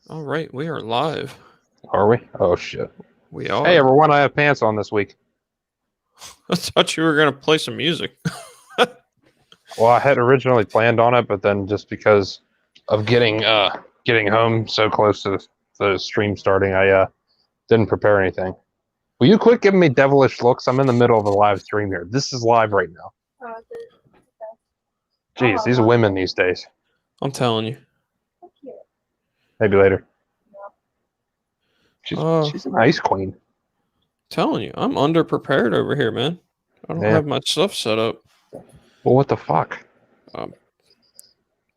All right, we are live. Are we? Oh shit. We Hey are. everyone, I have pants on this week. I thought you were gonna play some music. Well, I had originally planned on it, but then just because of getting home so close to the stream starting, I didn't prepare anything. Will you quit giving me devilish looks? I'm in the middle of a live stream here. This is live right now. Jeez, these women these days. I'm telling you. Maybe later. She's Uh, she's an ice queen. telling you, I'm underprepared over here, man. I don't Yeah. have my stuff set up. Well, what the fuck? Um,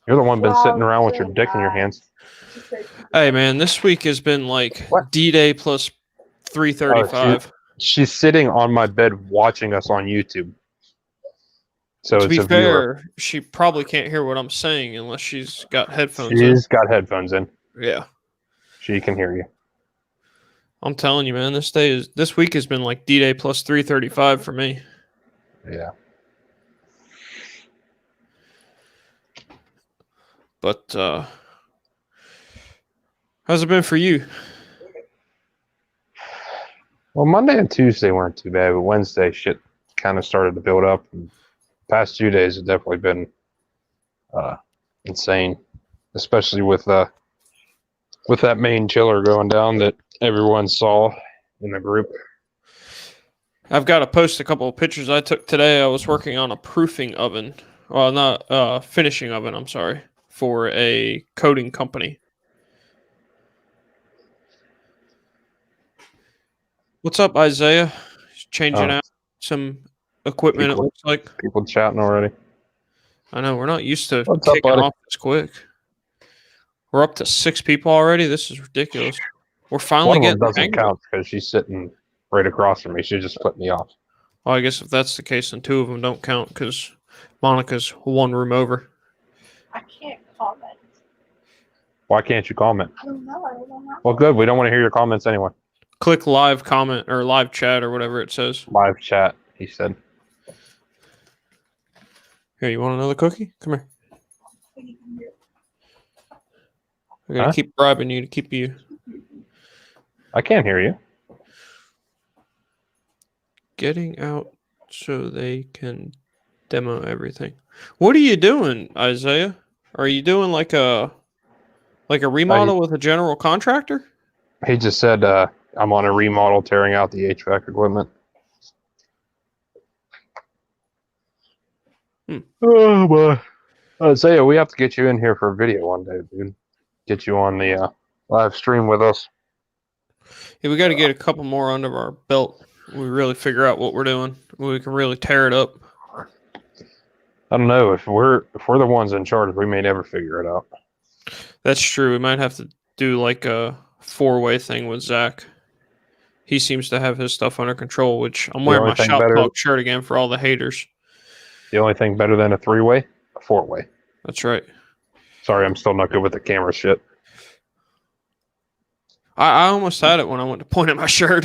You're the one been sitting around with your dick in your hands. Hey, man, this week has been like What? D-Day plus 335. She's sitting on my bed watching us on YouTube. So To it's be a viewer. fair, she probably can't hear what I'm saying unless she's got headphones She's got headphones in. in. Yeah. She can hear you. I'm telling you, man, this week has been like D-Day plus 335 for me. Yeah. But how's it been for you? Well, Monday and Tuesday weren't too bad, but Wednesday shit kind of started to build up. And past 2 days have definitely been insane, especially with that main chiller going down that everyone saw in the group. I've got to post a couple of pictures I took today. I was working on a proofing oven. Well, not finishing oven, I'm sorry, for a coating company. What's up, Isaiah? He's changing out some equipment, it looks like. People chatting already. I know, we're not used to What's up, kicking buddy? off this quick. We're up to 6 people already. This is ridiculous. We're finally One of them getting the doesn't hang of it. count because she's sitting right across from me. She just put me off. Well, I guess if that's the case, then 2 of them don't count because Monica's one room over. I can't comment. Why can't you comment? I don't know. I don't know how. Well, good. We don't want to hear your comments anyway. Click live comment or live chat or whatever it says. Live chat, he said. Here, you want another cookie? Come here. I'm gonna Huh? keep bribing you to keep you. I can't hear you. Getting out so they can demo everything. What are you doing, Isaiah? Are you doing like a remodel with a general contractor? He just said I'm on a remodel, tearing out the HVAC equipment. Oh boy, Isaiah, we have to get you in here for a video one day, dude. Get you on the live stream with us. Yeah, we got to get a couple more under our belt. We really figure out what we're doing. We can really tear it up. I don't know if we're the ones in charge. We may never figure it out. That's true. We might have to do like a 4-way thing with Zach. He seems to have his stuff under control, which I'm wearing my Shop Talk shirt again for all the haters. The only thing better than a 3-way, a 4-way. That's right. Sorry, I'm still not good with the camera shit. I almost had it when I went to point at my shirt.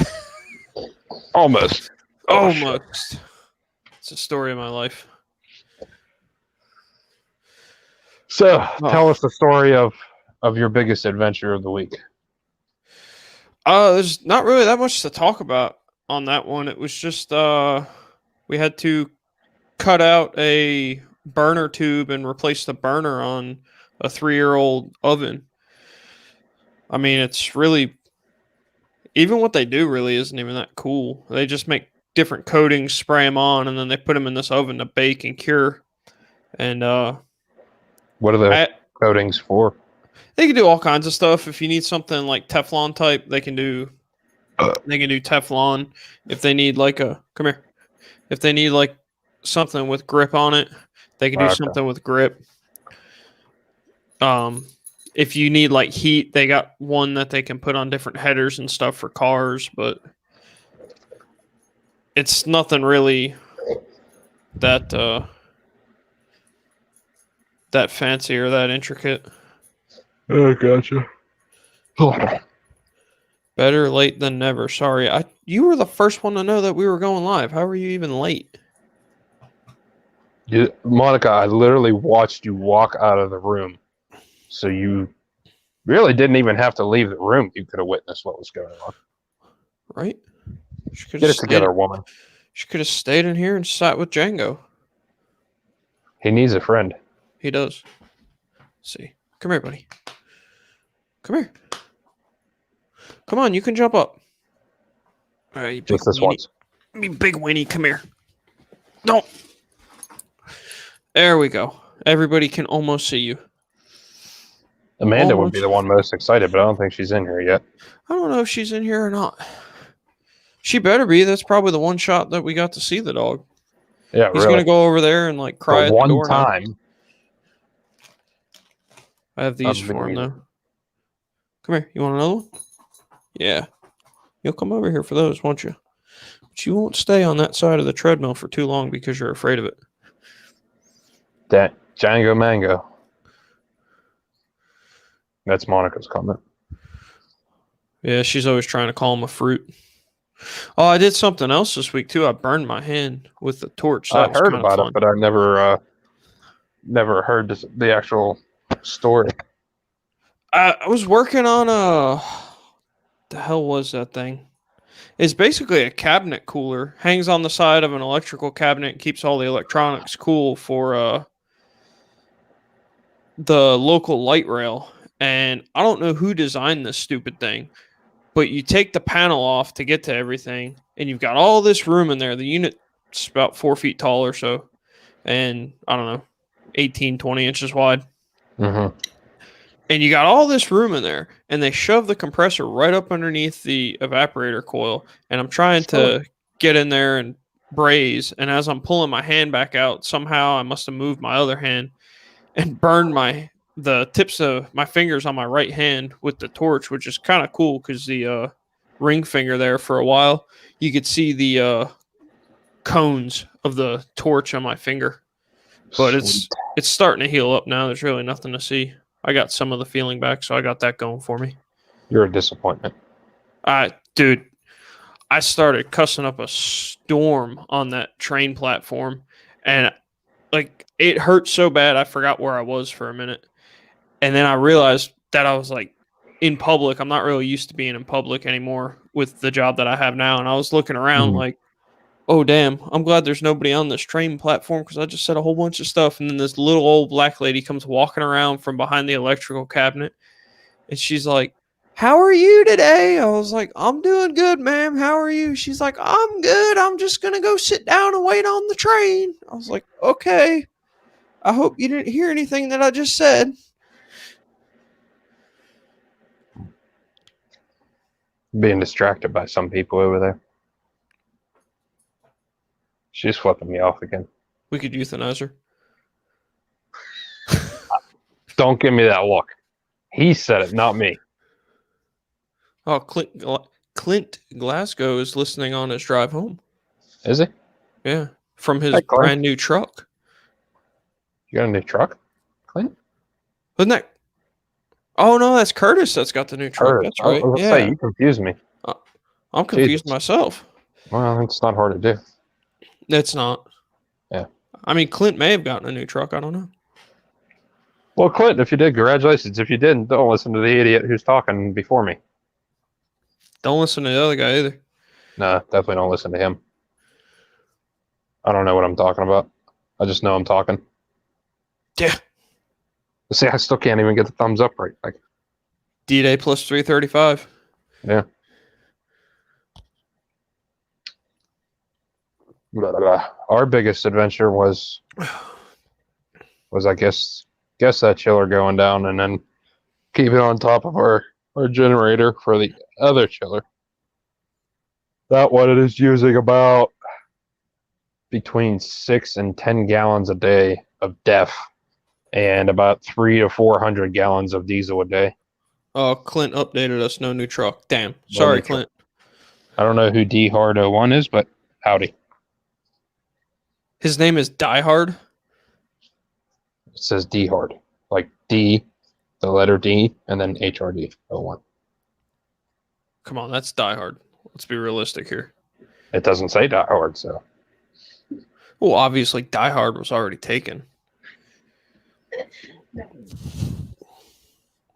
Almost. Almost. It's a story of my life. So, tell us the story of your biggest adventure of the week. There's not really that much to talk about on that one. It was just we had to cut out a burner tube and replace the burner on a 3-year-old oven. I mean, it's really, even what they do really isn't even that cool. They just make different coatings, spray them on, and then they put them in this oven to bake and cure. And what are the coatings for? They can do all kinds of stuff. If you need something like Teflon type, they can do Teflon. If they need like if they need like something with grip on it, they can do something with grip. If you need like heat, they got one that they can put on different headers and stuff for cars, but it's nothing really that that fancy or that intricate. Oh, gotcha. Better late than never. Sorry, you were the first one to know that we were going live. How were you even late? Monica, I literally watched you walk out of the room, so you Really didn't even have to leave the room. You could have witnessed what was going on. Right? She could Get have it together, stayed, woman. she could have stayed in here and sat with Django. He needs a friend. He does. Let's see. Come here, buddy. Come here. Come on, you can jump up. All right, you big Just this weenie. once. You big weenie, come here. No. There we go. Everybody can almost see you. Amanda would be Almost. the one most excited, but I don't think she's in here yet. I don't know if she's in here or not. She better be. That's probably the one shot that we got to see the dog. Yeah, He's really. gonna go over there and like cry The at the one door now. time. I have these for him though. Come here. You want another one? Yeah. You'll come over here for those, won't you? But you won't stay on that side of the treadmill for too long because you're afraid of it. That Django Mango. That's Monica's comment. Yeah, she's always trying to call him a fruit. Oh, I did something else this week too. I burned my hand with the torch. I That was heard kinda about fun. it, but I never heard the actual story. I was working on the hell was that thing? It's basically a cabinet cooler. Hangs on the side of an electrical cabinet, keeps all the electronics cool for the local light rail. And I don't know who designed this stupid thing, but you take the panel off to get to everything, and you've got all this room in there. The unit's about 4 feet tall or so, and I don't know, 18, 20 inches wide. Mm-hmm. And you got all this room in there, and they shove the compressor right up underneath the evaporator coil. And I'm trying to get in there and braze. And as I'm pulling my hand back out, somehow I must have moved my other hand and burned the tips of my fingers on my right hand with the torch, which is kind of cool because the ring finger there for a while, you could see the cones of the torch on my finger. But it's starting to heal up now. There's really nothing to see. I got some of the feeling back, so I got that going for me. You're a disappointment. Dude, I started cussing up a storm on that train platform, and like it hurt so bad I forgot where I was for a minute. And then I realized that I was like in public. I'm not really used to being in public anymore with the job that I have now. And I was looking around like, oh, damn, I'm glad there's nobody on this train platform because I just said a whole bunch of stuff. And then this little old black lady comes walking around from behind the electrical cabinet. And she's like, how are you today? I was like, I'm doing good, ma'am. How are you? She's like, I'm good. I'm just going to go sit down and wait on the train. I was like, okay. I hope you didn't hear anything that I just said. Being distracted by some people over there. She's flipping me off again. We could euthanize her. Don't give me that look. He said it, not me. Oh, Clint Glasgow is listening on his drive home. Is he? Yeah, from his Hey, Clint. brand new truck. You got a new truck, Clint? Isn't that? Oh no, that's Curtis. That's got the new truck. Or, That's I right. was gonna Yeah, say, you confused me. I'm confused Jesus. myself. Well, it's not hard to do. It's not. Yeah. I mean, Clint may have gotten a new truck. I don't know. Well, Clint, if you did, congratulations. If you didn't, don't listen to the idiot who's talking before me. Don't listen to the other guy either. No, definitely don't listen to him. I don't know what I'm talking about. I just know I'm talking. Yeah. See, I still can't even get the thumbs up right. Like, D-Day plus 335. yeah. Blah, blah, blah. Our biggest adventure was I guess that chiller going down and then keeping on top of our generator for the other chiller. That one it is using about between 6 and 10 gallons a day of DEF and about 300 to 400 gallons of diesel a day. Oh, Clint updated us. No new truck. Damn. Sorry, new truck. Clint. I don't know who D Hard 01 is, but howdy. His name is Die Hard. It says D Hard, like D, the letter D, and then HRD 01. Come on, that's Die Hard. Let's be realistic here. It doesn't say Die Hard, so Well, obviously, Die Hard was already taken.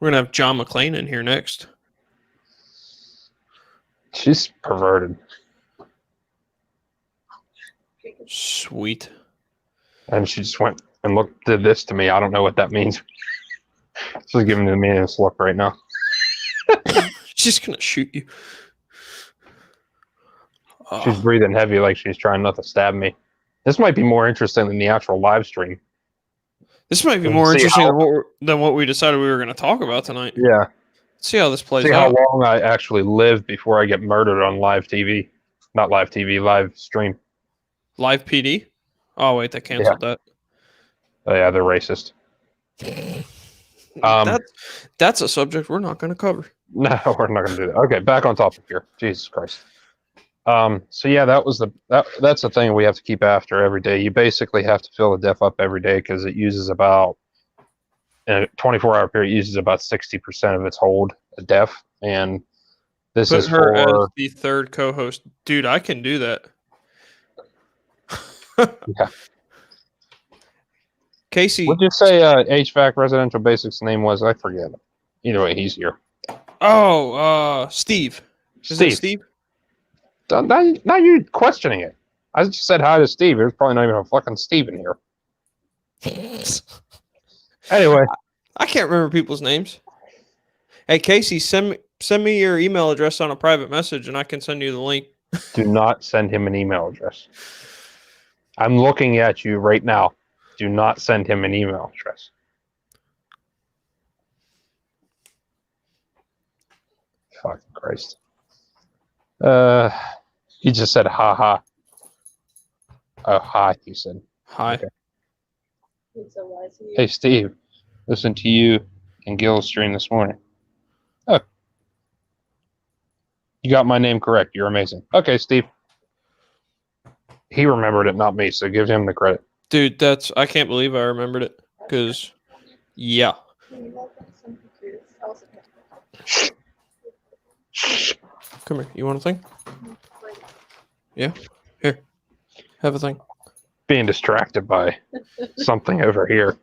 We're gonna have John McClane in here next. She's perverted. Sweet. And she just went and did this to me. I don't know what that means. She's giving me this look right now. She's gonna shoot you. She's breathing heavy like she's trying not to stab me. This might be more interesting than the actual live stream. This might be Let's more see interesting how- than what we decided we were going to talk about tonight. Yeah. Let's see how this plays See how out. long I actually live before I get murdered on live TV. Not live TV, live stream. Live PD. Oh wait, they canceled that. Oh, yeah, they're racist. Um, That's a subject we're not going to cover. No, we're not going to do that. Okay, back on topic here. Jesus Christ. So yeah, that's the thing we have to keep after every day. You basically have to fill the DEF up every day because it uses about, in a 24-hour period, it uses about 60% of its hold, a DEF. And this Put is her as for, the third co-host. Dude, I can do that. yeah. Casey. What'd you say HVAC Residential Basics name was? I forget. Either way, he's here. Oh, Steve. Is it Steve? Now you're questioning it. I just said hi to Steve. There's probably not even a fucking Steve in here. Anyway. I can't remember people's names. Hey, Casey, send me your email address on a private message, and I can send you the link. Do not send him an email address. I'm looking at you right now. Do not send him an email address. Fucking Christ. He just said, ha ha. Oh, hi, he said. Hi. Okay. Hey, Steve. Listen to you and Gil's stream this morning. Oh. You got my name correct. You're amazing. Okay, Steve. He remembered it, not me, so give him the credit. Dude, I can't believe I remembered it. Because, yeah. Come here. You want a thing? Yeah. Here. Have a thing. Being distracted by something over here.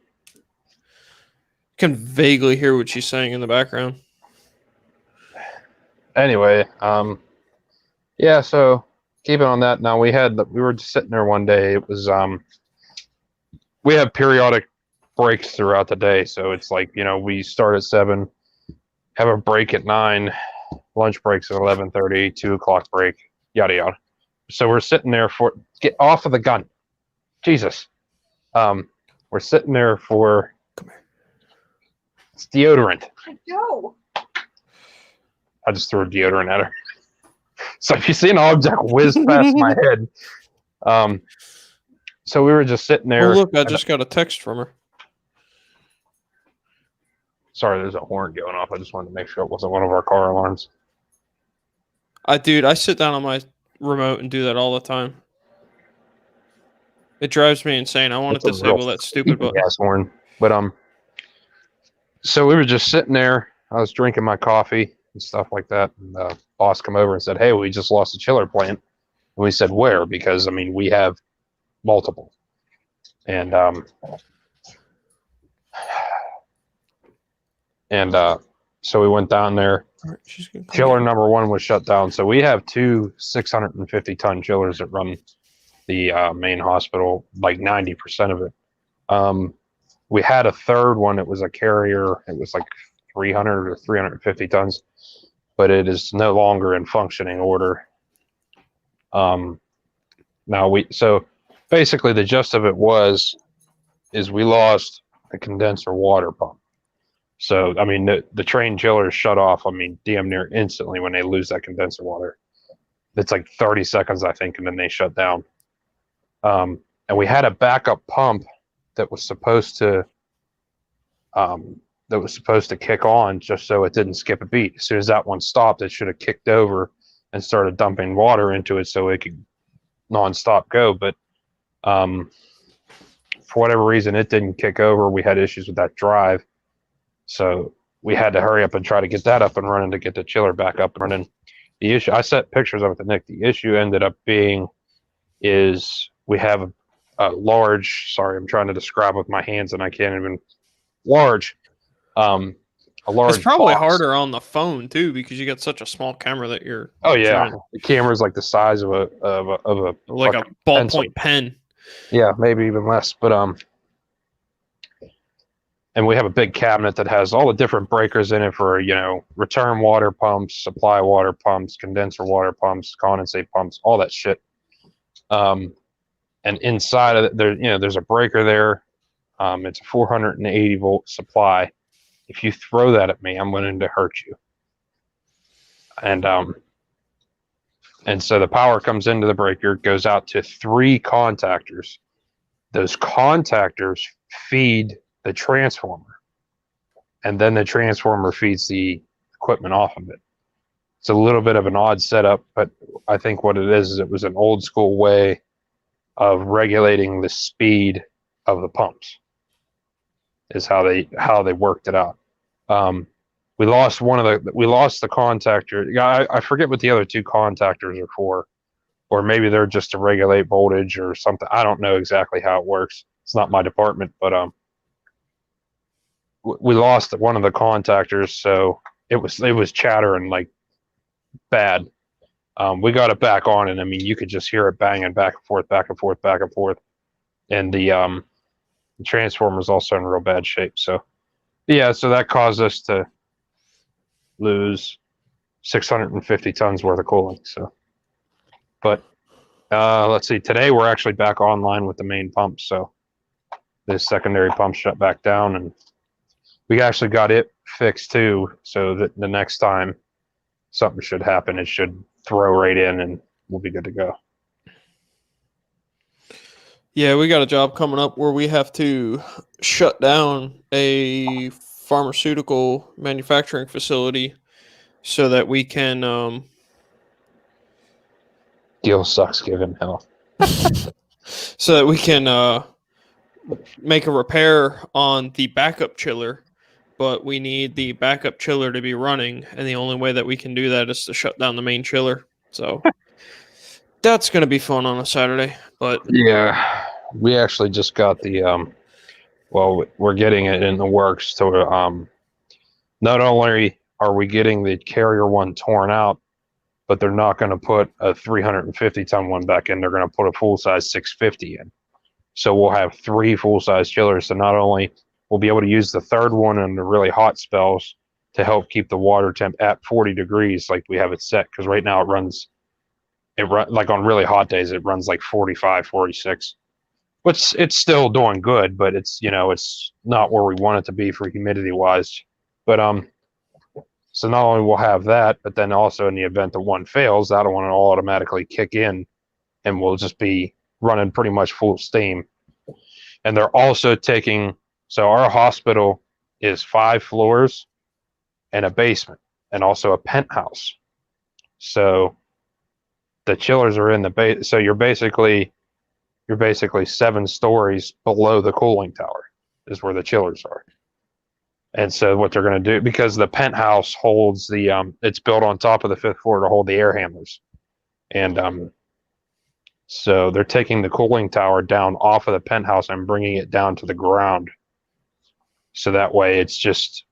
Can vaguely hear what she's saying in the background. Anyway, yeah, so keeping on that, now we were just sitting there one day. It was we have periodic breaks throughout the day, so it's like, we start at 7, have a break at 9, lunch breaks at 11:30, 2 o'clock break, yada yada. So we're sitting there get off of the gun. Jesus. We're sitting there for, come here. It's deodorant. No. I just threw deodorant at her. So if you see an object whiz past my head, so we were just sitting there. Oh, look, I just got a text from her. Sorry, there's a horn going off. I just wanted to make sure it wasn't one of our car alarms. Dude, I sit down on my remote and do that all the time. It drives me insane. I want to disable that stupid button. Gas horn. But so we were just sitting there. I was drinking my coffee and stuff like that. And the boss come over and said, "Hey, we just lost a chiller plant." And we said, "Where?" Because we have multiple. And so we went down there. Right, Chiller number 1 was shut down. So we have 2 650-ton chillers that run the main hospital, like 90% of it. We had a third one. It was a Carrier. It was like 300 or 350 tons, but it is no longer in functioning order. So basically the gist of it is we lost a condenser water pump. So, the train chillers shut off, damn near instantly when they lose that condenser water. It's like 30 seconds, I think, and then they shut down. And we had a backup pump that was supposed to kick on just so it didn't skip a beat. As soon as that one stopped, it should have kicked over and started dumping water into it so it could nonstop go. But for whatever reason, it didn't kick over. We had issues with that drive. So we had to hurry up and try to get that up and running to get the chiller back up and running. The issue, I sent pictures of it to Nick. The issue ended up being is we have a large, sorry, I'm trying to describe with my hands and I can't even, large a large. It's probably box. harder on the phone too because you got such a small camera that you're. Oh yeah, trying- the camera's like the size of a like a fucking pencil. ballpoint pen. Yeah, maybe even less. But and we have a big cabinet that has all the different breakers in it for return water pumps, supply water pumps, condenser water pumps, condensate pumps, all that shit. And inside of it, there's a breaker there. It's a 480 volt supply. If you throw that at me, I'm going to hurt you. And so the power comes into the breaker, goes out to 3 contactors. Those contactors feed the transformer, and then the transformer feeds the equipment off of it. It's a little bit of an odd setup, but I think what it is it was an old school way of regulating the speed of the pumps. Is how they worked it out. We lost the contactor. I forget what the other 2 contactors are for, or maybe they're just to regulate voltage or something. I don't know exactly how it works. It's not my department, but we lost one of the contactors, so it was chattering like bad. We got it back on, and I mean you could just hear it banging back and forth, back and forth, back and forth, and the transformer's also in real bad shape. So yeah, so that caused us to lose 650 tons worth of cooling. So, but let's see. Today we're actually back online with the main pump. So the secondary pump shut back down, and we actually got it fixed too. So that the next time something should happen, it should throw right in, and we'll be good to go. Yeah, we got a job coming up where we have to shut down a pharmaceutical manufacturing facility so that we can Deal sucks, given hell. so that we can make a repair on the backup chiller, but we need the backup chiller to be running, and the only way that we can do that is to shut down the main chiller. So that's going to be fun on a Saturday. But yeah, we actually just got the well, we're getting it in the works to not only are we getting the carrier one torn out, but they're not going to put a 350 ton one back in. They're going to put a full size 650 in. So we'll have 3 full size chillers. So not only we'll be able to use the third one in the really hot spells to help keep the water temp at 40 degrees, like we have it set. Because right now it runs like on really hot days, it runs like 45, 46. Which it's still doing good, but it's it's not where we want it to be for humidity wise. But so not only we'll have that, but then also in the event that one fails, that one will automatically kick in, and we'll just be running pretty much full steam. And they're also so our hospital is 5 floors and a basement, and also a penthouse. So the chillers are in the base. So you're basically 7 stories below the cooling tower is where the chillers are. And so what they're going to do, because the penthouse holds the it's built on top of the 5th floor to hold the air handlers, and so they're taking the cooling tower down off of the penthouse and bringing it down to the ground. So that way it's just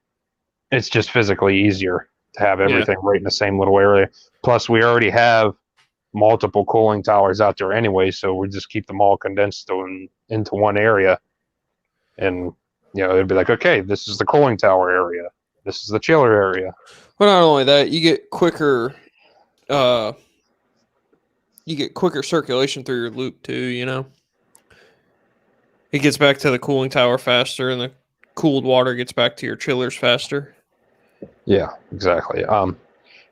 physically easier to have everything right in the same little area. Plus we already have multiple cooling towers out there anyway, so we just keep them all condensed into one area, and it'd be like, okay, this is the cooling tower area, this is the chiller area. But not only that, you get quicker circulation through your loop too. It gets back to the cooling tower faster, and the cooled water gets back to your chillers faster. Yeah, exactly.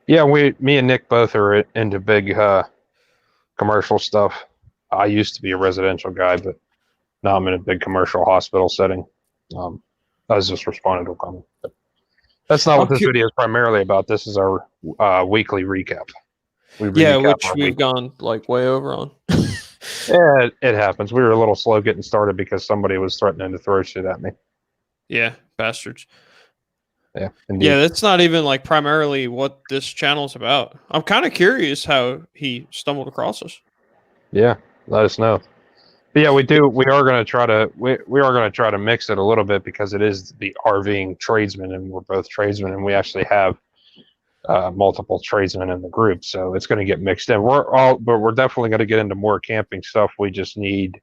Yeah, me and Nick both are into big commercial stuff. I used to be a residential guy, but now I'm in a big commercial hospital setting. I was just responding to a comment. But that's not what this video is primarily about. This is our weekly recap. Which we've gone like way over on. Yeah, it happens. We were a little slow getting started because somebody was threatening to throw shit at me. Yeah, bastards. Yeah, indeed. Yeah, that's not even like primarily what this channel's about. I'm kind of curious how he stumbled across us. Yeah, let us know. But yeah, we do. We are going to try to. We are going to try to mix it a little bit because it is the RVing tradesmen, and we're both tradesmen, and we actually have multiple tradesmen in the group, so it's going to get mixed in. But we're definitely going to get into more camping stuff. We just need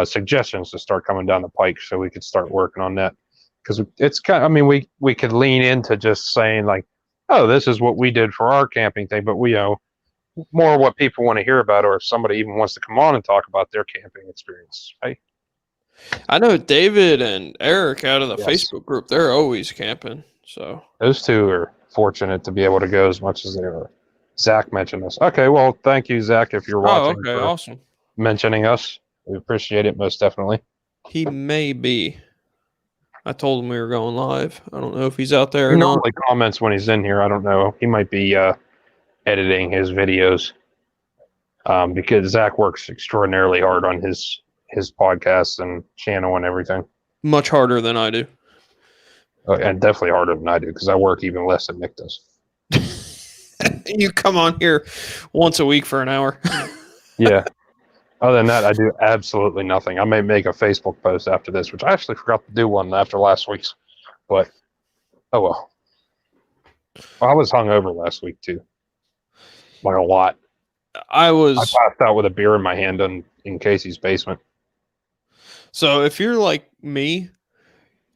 suggestions to start coming down the pike, so we could start working on that. Because it's kind. I mean, we could lean into just saying like, oh, this is what we did for our camping thing, but we more what people want to hear about, or if somebody even wants to come on and talk about their camping experience. Right? I know David and Eric out of the Yes. Facebook group. They're always camping. So Those two are fortunate to be able to go as much as they are. Zach mentioned us. Okay, well, thank you, Zach, if you're oh, watching, okay, for awesome. mentioning us. We appreciate it most definitely. He may be. I told him we were going live. I don't know if he's out there He or not. normally comments when he's in here. I don't know. He might be editing his videos because Zach works extraordinarily hard on his podcasts and channel and everything. Much harder than I do. And definitely harder than I do because I work even less than Nick does. You come on here once a week for an hour. Yeah. Other than that, I do absolutely nothing. I may make a Facebook post after this, which I actually forgot to do one after last week's. But, oh well. I was hungover last week, too. Like a lot. I I was. passed out with a beer in my hand in Casey's basement. So if you're like me,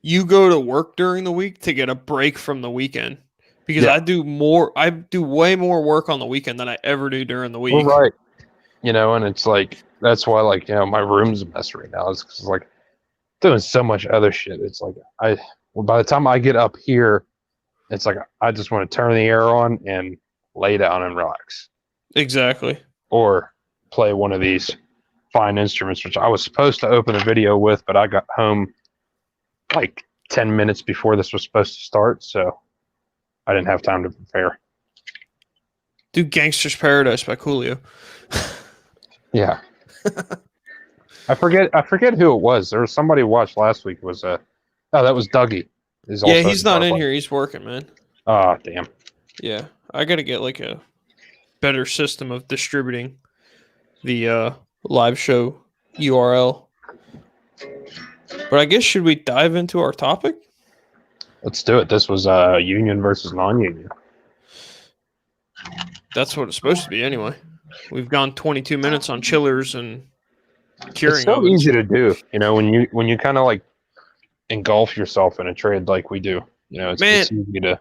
you go to work during the week to get a break from the weekend. Because Yeah. I do way more work on the weekend than I ever do during the week. Well, right. And it's like, that's why, like, my room's a mess right now. It's 'cause, like, doing so much other shit. It's like, by the time I get up here, it's like, I just want to turn the air on and lay down and relax. Exactly. Or play one of these fine instruments, which I was supposed to open a video with, but I got home like 10 minutes before this was supposed to start, so I didn't have time to prepare. Do Gangster's Paradise by Coolio. Yeah. I forget who it was. There was somebody who watched last week. It was that was Dougie. Yeah, he's not in here. He's working, man. Ah, damn. Yeah, I got to get like a better system of distributing the live show URL. But I guess should we dive into our topic? Let's do it. This was union versus non-union. That's what it's supposed to be anyway. We've gone 22 minutes on chillers and curing It's so ovens. easy to do, when you kind of like engulf yourself in a trade like we do. It's easy to.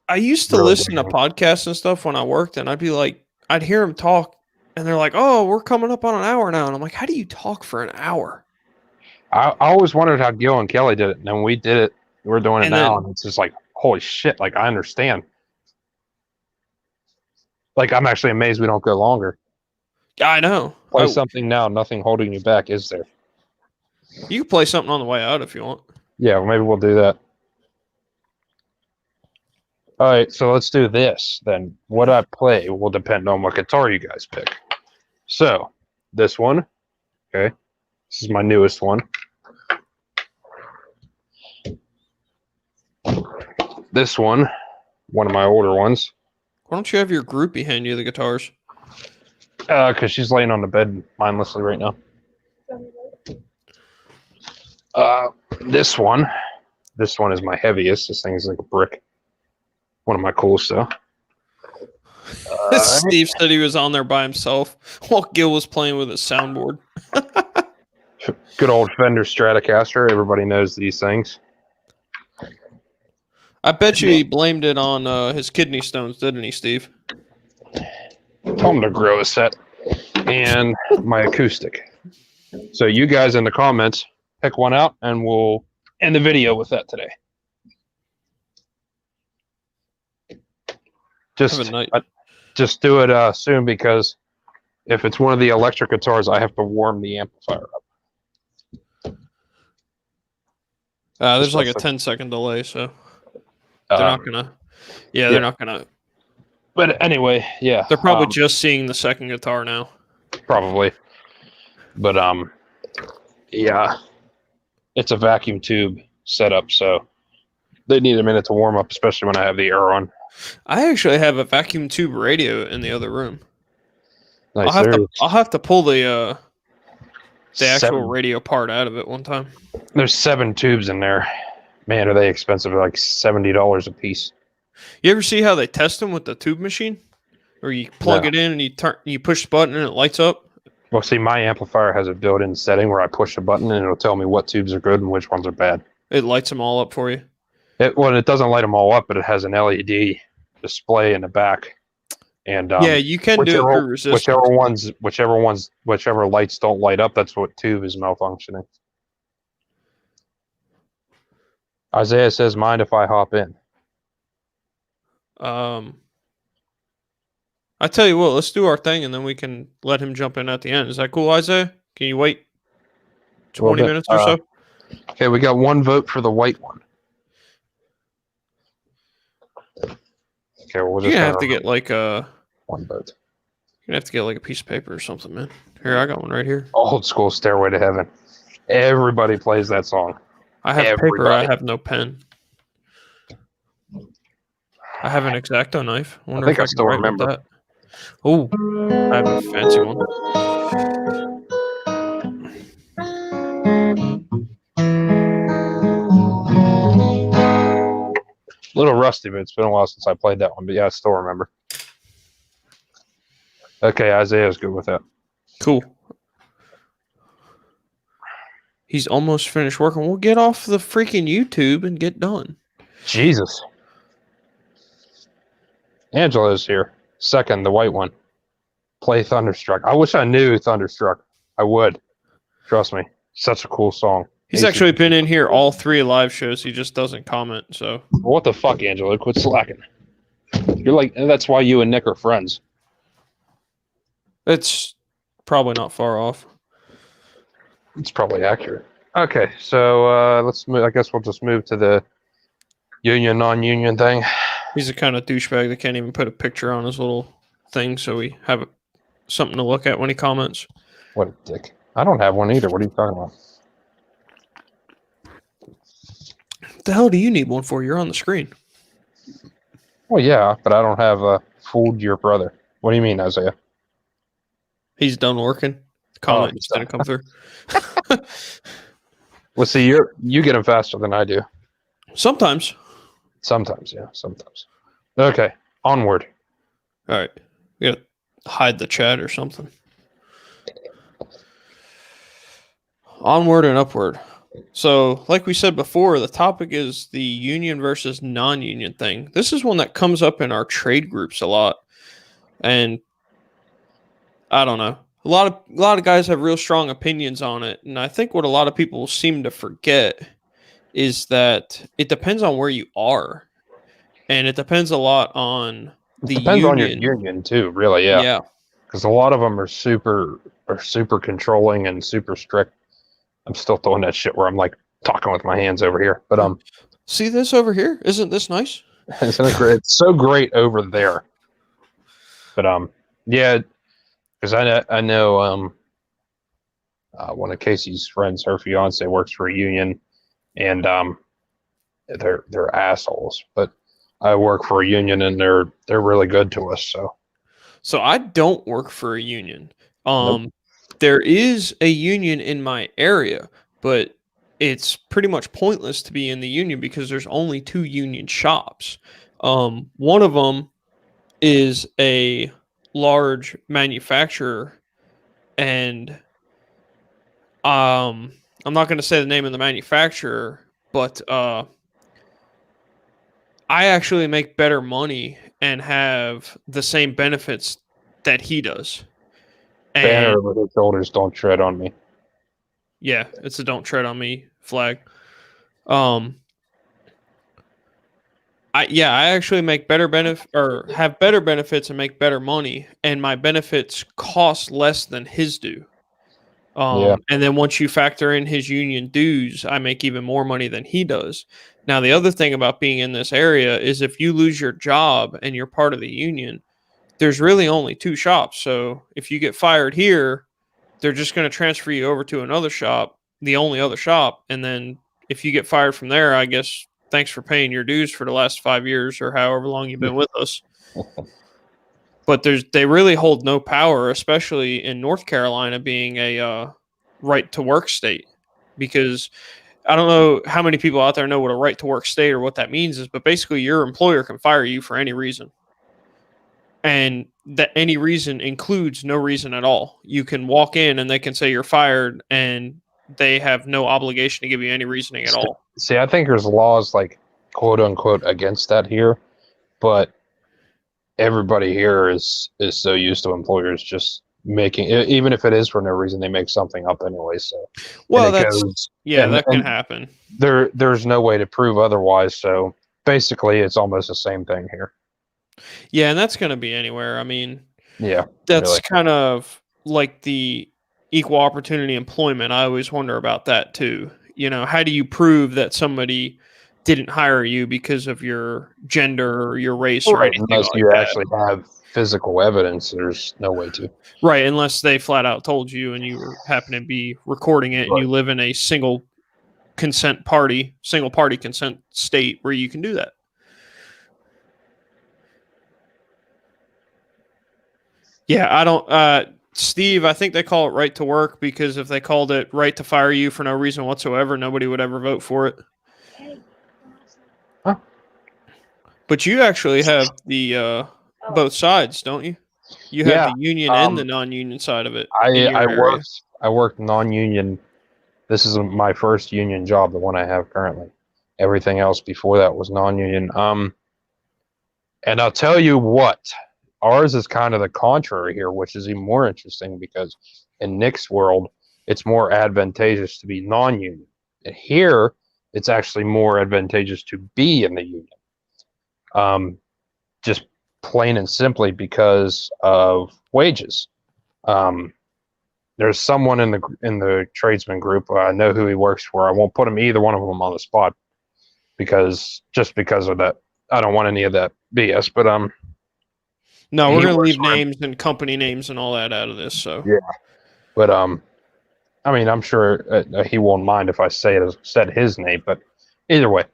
I used to really listen to dig podcasts and stuff when I worked, and I'd be like, I'd hear them talk, and they're like, "Oh, we're coming up on an hour now," and I'm like, "How do you talk for an hour?" I always wondered how Gil and Kelly did it, and then we did it. We're doing it And now, then- and it's just like, holy shit! Like I understand. Like I'm actually amazed we don't go longer. I know. Play Oh, something now. Nothing holding you back, is there? you can play something on the way out if you want. Yeah, well, maybe we'll do that. All right, so let's do this then. What I play will depend on what guitar you guys pick. So, this one, okay, this is my newest one. This one of my older ones, Why don't you have your groupie hand you the guitars? because she's laying on the bed mindlessly right now. This one is my heaviest. This thing is like a brick. One of my coolest though. Steve said he was on there by himself while Gil was playing with his soundboard. Good old Fender Stratocaster. Everybody knows these things. I bet you he blamed it on his kidney stones, didn't he, Steve? Tell them to grow a set. And my acoustic. So you guys in the comments, pick one out and we'll end the video with that today. Have a night. Just do it soon because if it's one of the electric guitars, I have to warm the amplifier up. There's like a Just 10-second delay, so they're not gonna. Yeah, yeah. they're not gonna. But anyway, yeah. They're probably just seeing the second guitar now. Probably. But yeah. It's a vacuum tube setup, so they need a minute to warm up, especially when I have the air on. I actually have a vacuum tube radio in the other room. Nice. I'll have to pull the the actual Seven- radio part out of it one time. There's 7 tubes in there. Man, are they expensive? Like $70 a piece. You ever see how they test them with the tube machine? Or you plug No. it in and you push the button and it lights up? Well, see, my amplifier has a built-in setting where I push a button and it'll tell me what tubes are good and which ones are bad. It lights them all up for you. It doesn't light them all up, but it has an LED display in the back. And Yeah, you can do it through resistance. whichever lights don't light up, that's what tube is malfunctioning. Isaiah says, "Mind if I hop in?" I tell you what, let's do our thing and then we can let him jump in at the end. Is that cool, Isaiah? Can you wait 20 bit. minutes or so? Okay, we got 1 vote for the white one. Okay, we'll You're just gonna have to get like 1 vote. you're gonna have to get like a piece of paper or something, man. Here, I got one right here. Old school Stairway to Heaven. Everybody plays that song. I have paper, I Everybody. have no pen. I have an X-Acto knife. I wonder think if I I can still write with remember. that. Oh, I have a fancy one. A little rusty, but it's been a while since I played that one. But yeah, I still remember. Okay, Isaiah's good with that. Cool. He's almost finished working. We'll get off the freaking YouTube and get done. Jesus. Angela's here. Second, the white one. Play Thunderstruck. I wish I knew Thunderstruck. I would. Trust me. Such a cool song. He's actually been in here all 3 live shows. He just doesn't comment. So What the fuck, Angela? Quit slacking. You're like, that's why you and Nick are friends. it's probably not far off. It's probably accurate. Okay, so let's move. I guess we'll just move to the union, non-union thing. He's the kind of douchebag that can't even put a picture on his little thing, so we have something to look at when he comments. What a dick. I don't have one either. What are you talking about? What the hell do you need one for? You're on the screen. Well, yeah, but I don't have fooled your brother. What do you mean, Isaiah? He's done working. The comment just didn't come through. Well, see, you get them faster than I do. Sometimes. Sometimes, yeah, sometimes. Okay, onward. All right. We gotta hide the chat or something. Onward and upward. So, like we said before, the topic is the union versus non-union thing. This is one that comes up in our trade groups a lot. And I don't know. A lot of guys have real strong opinions on it, and I think what a lot of people seem to forget is that it depends on where you are. And it depends a lot on the Depends on your union. union too, really. Yeah, Yeah. because a lot of them are super controlling and super strict. I'm still doing that shit where I'm like talking with my hands over here, but See this over here? Isn't this nice? isn't it great? It's so great over there. But yeah, because I know one of Casey's friends, her fiance works for a union, and they're assholes. But I work for a union, and they're really good to us. So I don't work for a union. Nope. There is a union in my area, but it's pretty much pointless to be in the union because there's only 2 union shops. One of them is a large manufacturer, and I'm not going to say the name of the manufacturer, but I actually make better money and have the same benefits that he does. Banner And over his shoulders, don't tread on me. yeah, it's a "Don't Tread on Me" flag. I actually make better have better benefits and make better money, and my benefits cost less than his do. Yeah. And then once you factor in his union dues, I make even more money than he does. Now, the other thing about being in this area is if you lose your job and you're part of the union, there's really only 2 shops. So if you get fired here, they're just going to transfer you over to another shop, the only other shop. And then if you get fired from there, I guess thanks for paying your dues for the last 5 years or however long you've been with us. But they really hold no power, especially in North Carolina being a right to work state, because I don't know how many people out there know what a right to work state or what that means is, but basically your employer can fire you for any reason. And that any reason includes no reason at all. You can walk in and they can say you're fired and they have no obligation to give you any reasoning at all. See, I think there's laws like quote unquote against that here, but everybody here is so used to employers just making, even if it is for no reason, they make something up anyway. So Well, and it that's goes, that can and happen. there's no way to prove otherwise. So basically, it's almost the same thing here. Yeah, and that's going to be anywhere. I mean, Yeah, that's really. kind of like the equal opportunity employment. I always wonder about that too. You know, how do you prove that somebody didn't hire you because of your gender or your race or Right, anything unless like you that? actually have physical evidence, there's no way to. Right, unless they flat out told you and you happen to be recording it and Right. you live in a single party consent state where you can do that. Yeah, I don't Steve, I think they call it right to work because if they called it right to fire you for no reason whatsoever, nobody would ever vote for it. Hey. Huh. But you actually have the both sides, don't you? You have Yeah, the union and the non-union side of it in your area. I worked non-union. This is my first union job, the one I have currently. Everything else before that was non-union. And I'll tell you what, ours is kind of the contrary here, which is even more interesting because in Nick's world, it's more advantageous to be non-union. And here, it's actually more advantageous to be in the union. Just plain and simply because of wages. There's someone in the tradesman group. I know who he works for. I won't put either one of them on the spot because of that. I don't want any of that BS. But No, we're he going to works leave for names and company names and all that out of this. So Yeah. But I mean, I'm sure he won't mind if I said his name. But either way,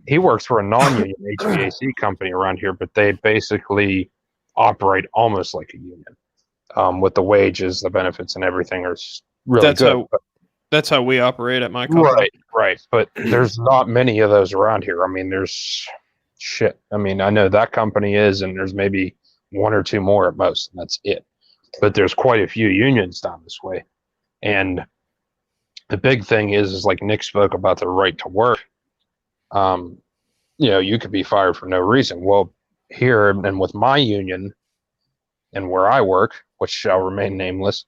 he works for a non-union HVAC company around here, but they basically operate almost like a union. With the wages, the benefits, and everything are really that's good. that's how we operate at my company. Right. But there's not many of those around here. I mean, there's shit. I mean, I know that company is, and there's maybe one or two more at most, and that's it. But there's quite a few unions down this way. And the big thing is like Nick spoke about the right to work. You could be fired for no reason. Well, here and with my union and where I work, which shall remain nameless,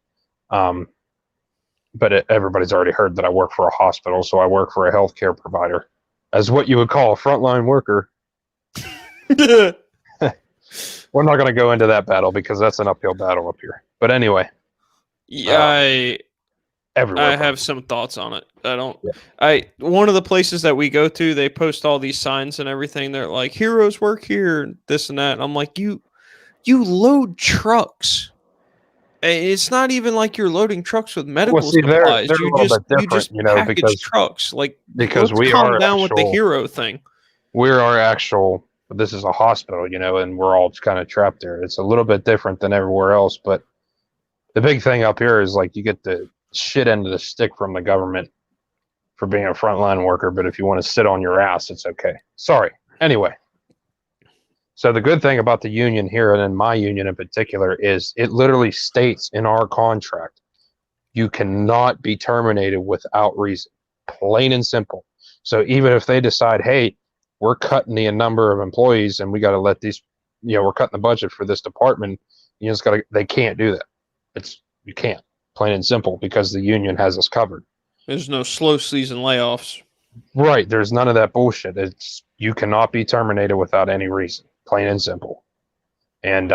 but everybody's already heard that I work for a hospital, so I work for a healthcare provider, as what you would call a frontline worker. We're not going to go into that battle because that's an uphill battle up here. But anyway, Yeah, everywhere. I have some thoughts on it. One of the places that we go to, they post all these signs and everything. They're like, heroes work here, this and that. And I'm like, you load trucks. It's not even like you're loading trucks with medical supplies. They're a little bit different, package trucks. Like, because let's we calm are down with the hero thing. We're our actual. This is a hospital, and we're all kind of trapped there. It's a little bit different than everywhere else, but the big thing up here is like you get the shit end of the stick from the government for being a frontline worker, but if you want to sit on your ass, it's okay. Sorry. Anyway, so the good thing about the union here, and in my union in particular, is it literally states in our contract, you cannot be terminated without reason, plain and simple. So even if they decide, hey, we're cutting the number of employees and we got to let these, we're cutting the budget for this department, they can't do that. You can't, plain and simple, because the union has us covered. There's no slow season layoffs. Right. There's none of that bullshit. You cannot be terminated without any reason, plain and simple. And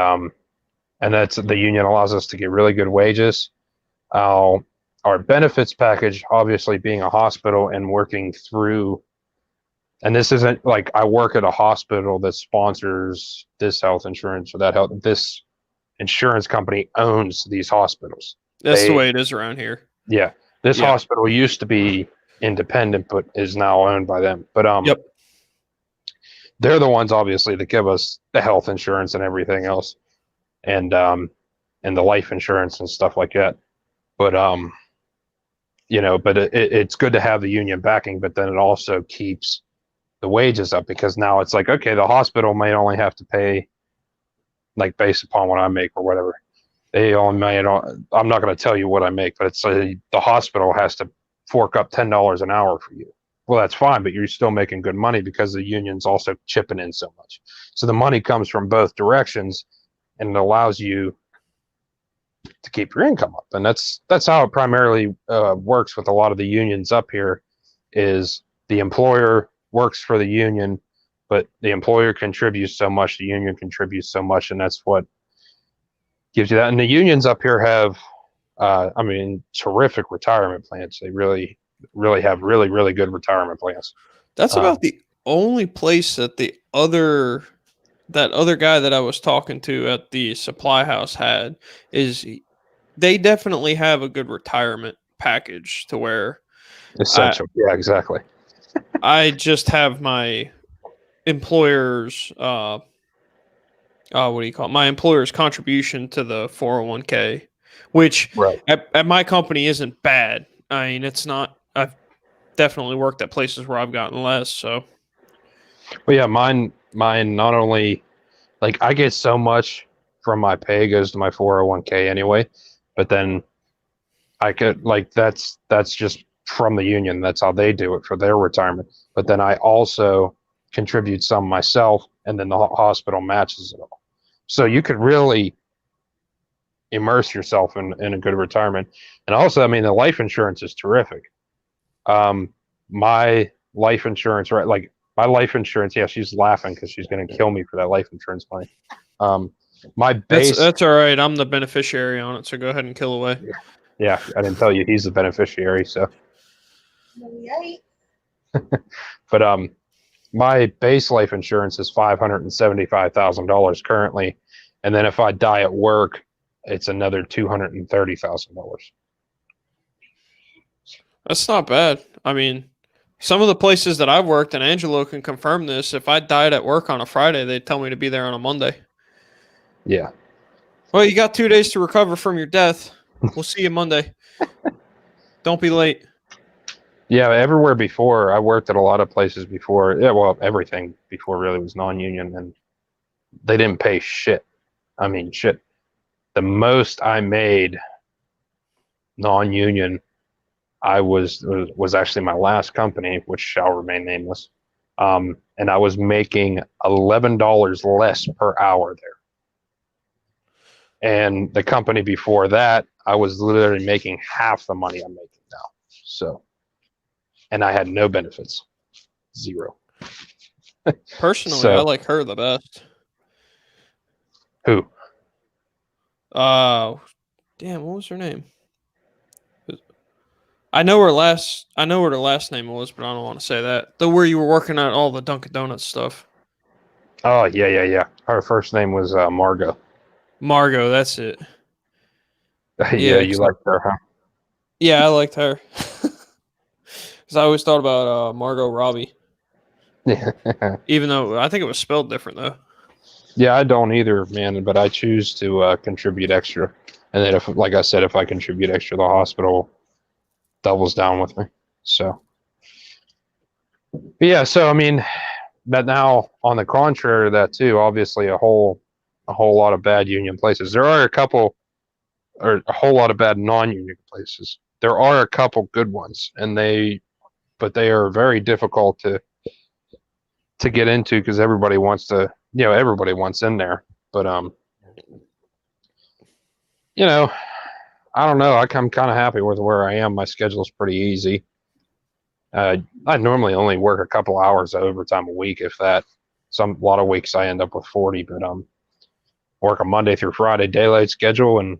that's the union allows us to get really good wages. Our benefits package, obviously being a hospital and working through, and this isn't like I work at a hospital that sponsors this health insurance or that health. This insurance company owns these hospitals. That's the way it is around here. Yeah. This hospital used to be independent, but is now owned by them. But yep. They're the ones obviously that give us the health insurance and everything else, and the life insurance and stuff like that. But but it's good to have the union backing, but then it also keeps the wages up because now it's like, okay, the hospital may only have to pay like based upon what I make or whatever. They only may, I'm not going to tell you what I make, but it's the hospital has to fork up $10 an hour for you. Well, that's fine, but you're still making good money because the union's also chipping in so much. So the money comes from both directions, and it allows you to keep your income up. And that's how it primarily works with a lot of the unions up here. Is the employer works for the union, but the employer contributes so much, the union contributes so much, and that's what gives you that. And the unions up here have, terrific retirement plans. They really have really good retirement plans. That's about the only place that that other guy that I was talking to at the supply house had is they definitely have a good retirement package to where Essential. Yeah, exactly. I just have my employer's what do you call it? My employer's contribution to the 401k, which Right. at my company isn't bad. I mean, it's not. I've definitely worked at places where I've gotten less. So, Well, yeah, mine not only like I get so much from my pay goes to my 401k anyway, but then I could like that's just from the union. That's how they do it for their retirement. But then I also contribute some myself, and then the hospital matches it all. So you could really immerse yourself in a good retirement. And also, I mean, the life insurance is terrific. My life insurance, right? Like my life insurance, yeah, she's laughing because she's going to kill me for that life insurance money. My base, that's all right. I'm the beneficiary on it, so go ahead and kill away. yeah, I didn't tell you he's the beneficiary, so. Yay. But my base life insurance is $575,000 currently, and then if I die at work, it's another $230,000. That's not bad. I mean, some of the places that I've worked, and Angelo can confirm this, if I died at work on a Friday, they'd tell me to be there on a Monday. Yeah. Well, you got 2 days to recover from your death. We'll see you Monday. Don't be late. Yeah, everywhere before. I worked at a lot of places before. Yeah, well, everything before really was non-union, and they didn't pay shit. I mean, shit. The most I made non-union, I was actually my last company, which shall remain nameless. And I was making $11 less per hour there. And the company before that, I was literally making half the money I'm making now. So, and I had no benefits, zero. Personally, I like her the best. Who? Damn, what was her name? I know her last name was, but I don't want to say that. The where you were working at all the Dunkin' Donuts stuff. Oh, yeah. Her first name was Margot. Margot, that's it. Yeah, you liked her, huh? Yeah, I liked her. Because I always thought about Margot Robbie. Yeah. Even though I think it was spelled different, though. Yeah, I don't either, man, but I choose to contribute extra. And then, if, like I said, if I contribute extra, the hospital doubles down with me. So, but yeah, so I mean, but now on the contrary of that too, obviously a whole lot of bad union places. There are a couple, or a whole lot of bad non-union places. There are a couple good ones, but they are very difficult to get into because everybody wants to, everybody wants in there. But I don't know. I'm kind of happy with where I am. My schedule's pretty easy. I normally only work a couple hours of overtime a week, if that. A lot of weeks I end up with 40, but work a Monday through Friday daylight schedule, and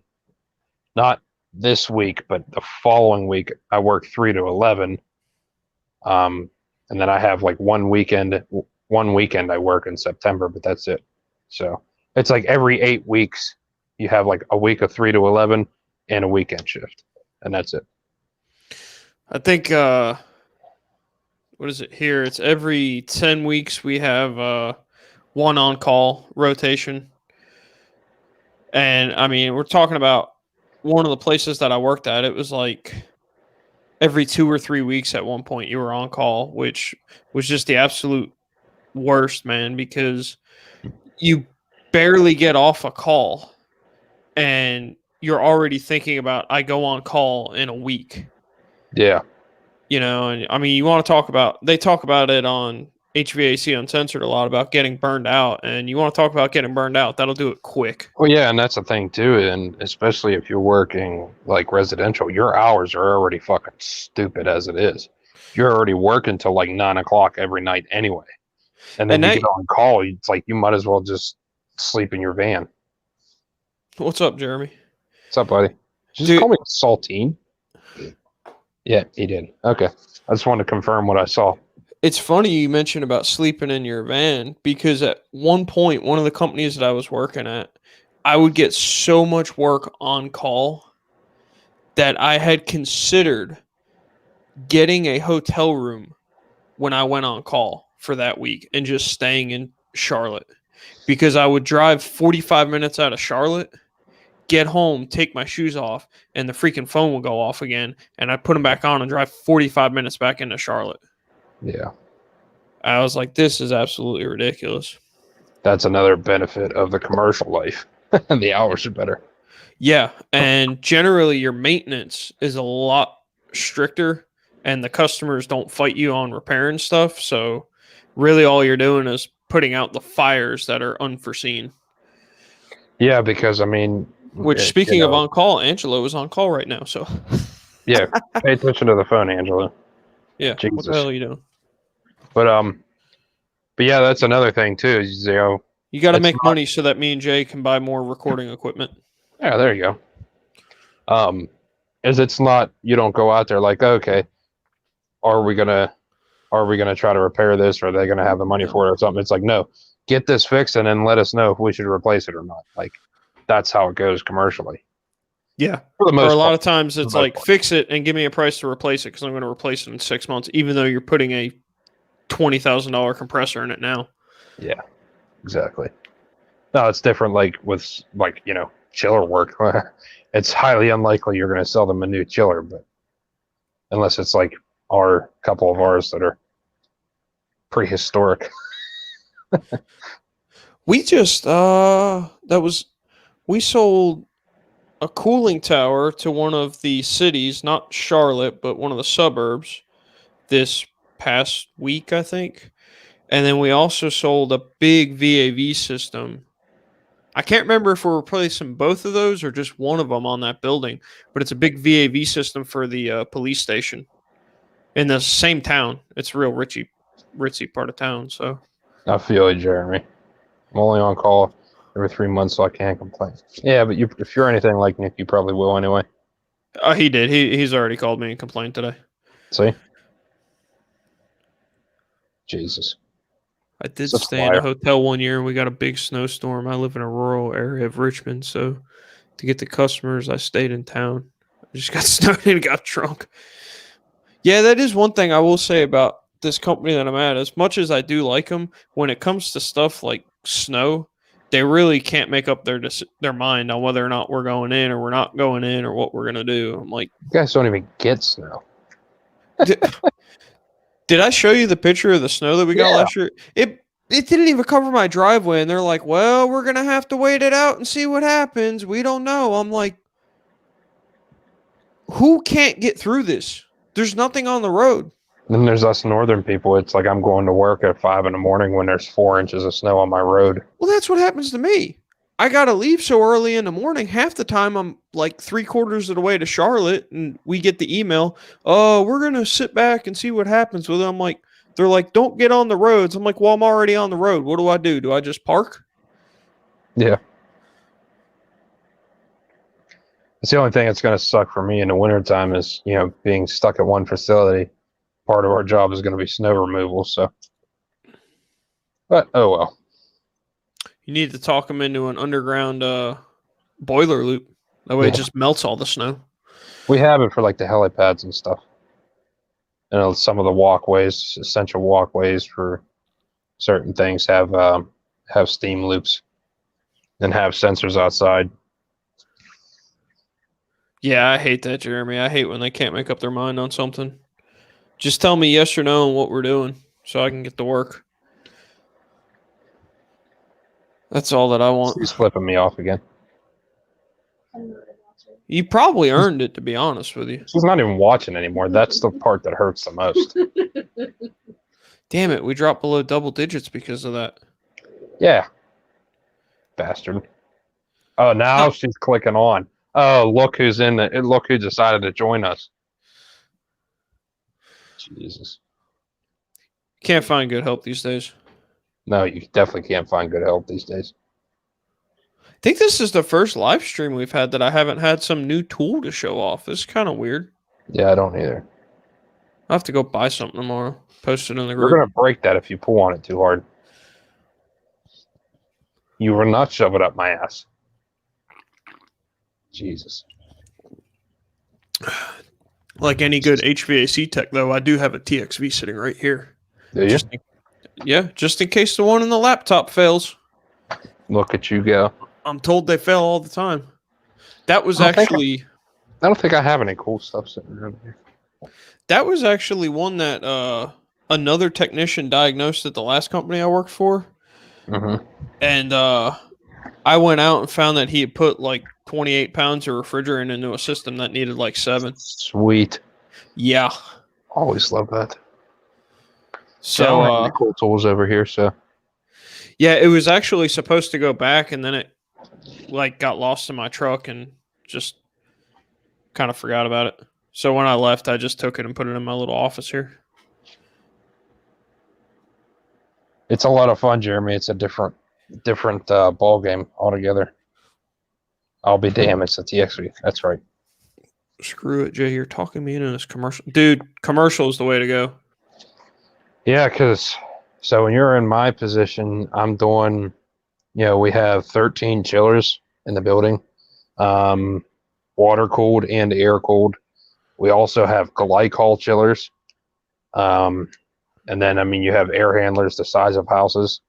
not this week, but the following week I work 3 to 11. And then I have like one weekend I work in September, but that's it. So it's like every 8 weeks you have like a week of 3 to 11 and a weekend shift, and that's it. I think what is it here? It's every 10 weeks we have one on-call rotation. And I mean, we're talking about one of the places that I worked at. It was like every 2 or 3 weeks at one point you were on call, which was just the absolute worst, man, because you barely get off a call and you're already thinking about I go on call in a week. Yeah. And I mean, you want to talk about, they talk about it on HVAC Uncensored a lot about getting burned out, and you want to talk about getting burned out, that'll do it quick. Well, yeah, and that's the thing too, and especially if you're working like residential, your hours are already fucking stupid as it is. You're already working till like 9 o'clock every night anyway, and then And you that, get on call. It's like you might as well just sleep in your van. what's up, Jeremy? What's up, buddy? Just Dude, call me Saltine. Yeah, he did. Okay, I just wanted to confirm what I saw. it's funny you mentioned about sleeping in your van, because at one point, one of the companies that I was working at, I would get so much work on call that I had considered getting a hotel room when I went on call for that week and just staying in Charlotte, because I would drive 45 minutes out of Charlotte, get home, take my shoes off, and the freaking phone will go off again. And I put them back on and drive 45 minutes back into Charlotte. Yeah, I was like, this is absolutely ridiculous. that's another benefit of the commercial life. The hours are better. Yeah. And generally, your maintenance is a lot stricter, and the customers don't fight you on repairing stuff. So, really, all you're doing is putting out the fires that are unforeseen. Yeah, because I mean, Which, you speaking of know, on call, Angelo is on call right now. So, yeah, pay attention to the phone, Angela. yeah, what Jesus. the hell are you doing? But yeah, that's another thing too. Is, You got to it's make not- money so that me and Jay can buy more recording equipment. yeah, there you go. Is it's not, you don't go out there like, okay, are we gonna try to repair this, or are they gonna have the money for it or something? It's like, no, get this fixed and then let us know if we should replace it or not. Like, that's how it goes commercially. Yeah. For the Or most a lot part. of times it's the most like, part. fix it and give me a price to replace it, because I'm going to replace it in 6 months, even though you're putting a $20,000 compressor in it now. Yeah, exactly. No, it's different. Like with chiller work, it's highly unlikely you're going to sell them a new chiller, but unless it's like our couple of ours that are prehistoric. We just, we sold a cooling tower to one of the cities, not Charlotte, but one of the suburbs this past week, I think. And then we also sold a big VAV system. I can't remember if we're replacing both of those or just one of them on that building, but it's a big VAV system for the police station in the same town. It's a real ritzy part of town. So I feel you, Jeremy. I'm only on call every 3 months, so I can't complain. Yeah, but if you're anything like Nick, you probably will anyway. he did. He's already called me and complained today. See? Jesus. I did Such a stay in a liar. hotel one year and we got a big snowstorm. I live in a rural area of Richmond, so to get the customers, I stayed in town. I just got snowed and got drunk. Yeah, that is one thing I will say about this company that I'm at. As much as I do like them, when it comes to stuff like snow, they really can't make up their mind on whether or not we're going in or we're not going in or what we're gonna do. I'm like, You guys don't even get snow. did I show you the picture of the snow that we got Yeah. last year? It didn't even cover my driveway, and they're like, "Well, we're gonna have to wait it out and see what happens. We don't know." I'm like, who can't get through this? There's nothing on the road. Then there's us northern people. It's like I'm going to work at 5 a.m. when there's 4 inches of snow on my road. Well, that's what happens to me. I gotta leave so early in the morning. Half the time, I'm like 3/4 of the way to Charlotte, and we get the email, "Oh, we're gonna sit back and see what happens with it." I'm like, they're like, "Don't get on the roads." I'm like, "Well, I'm already on the road. What do I do? Do I just park?" Yeah. It's the only thing that's going to suck for me in the wintertime is, being stuck at one facility. Part of our job is going to be snow removal. So, but oh well. You need to talk them into an underground boiler loop. That way, it Yeah. just melts all the snow. We have it for like the helipads and stuff. Some of the walkways, essential walkways for certain things have steam loops and have sensors outside. Yeah, I hate that, Jeremy. I hate when they can't make up their mind on something. Just tell me yes or no on what we're doing so I can get to work. That's all that I want. She's flipping me off again. I'm not a watcher. You probably earned it, to be honest with you. She's not even watching anymore. That's the part that hurts the most. Damn it, we dropped below double digits because of that. Yeah. Bastard. Oh, now Oh. she's clicking on. Oh, look who's in it. Look who decided to join us. Jesus. Can't find good help these days. No, you definitely can't find good help these days. I think this is the first live stream we've had that I haven't had some new tool to show off. This is kind of weird. Yeah, I don't either. I'll have to go buy something tomorrow. Post it in the You're group. going to break that if you pull on it too hard. You will not shove it up my ass. Jesus. Like any good HVAC tech, though, I do have a TXV sitting right here. Do you? Just in case the one in the laptop fails. Look at you go. I'm told they fail all the time. That was I think actually I don't think I have any cool stuff sitting around here. one that another technician diagnosed at the last company I worked for. Mm-hmm. And I went out and found that he had put like 28 pounds of refrigerant into a system that needed like 7. Sweet. Yeah. Always love that. So, I don't have any cool tools over here, so. yeah, it was actually supposed to go back, and then it like got lost in my truck and just kind of forgot about it. So when I left, I just took it and put it in my little office here. It's a lot of fun, Jeremy. It's a different ball game altogether. I'll be damned. It's a TXV. That's right. Screw it, Jay. You're talking me into this commercial. Dude, commercial is the way to go. Yeah, because so when you're in my position, I'm doing, we have 13 chillers in the building, water cooled and air cooled. We also have glycol chillers. And then, you have air handlers the size of houses.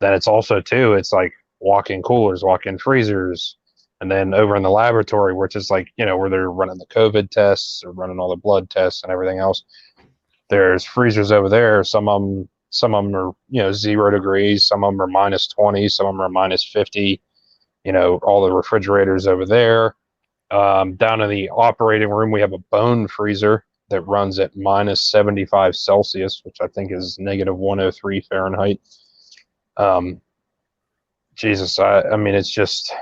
Then it's also, too, it's like walk-in coolers, walk-in freezers. And then over in the laboratory, which is like, where they're running the COVID tests or running all the blood tests and everything else. There's freezers over there. Some of them are, 0 degrees. Some of them are minus 20. Some of them are minus 50. All the refrigerators over there. Down in the operating room, we have a bone freezer that runs at minus 75 Celsius, which I think is negative 103 Fahrenheit. Jesus, it's just,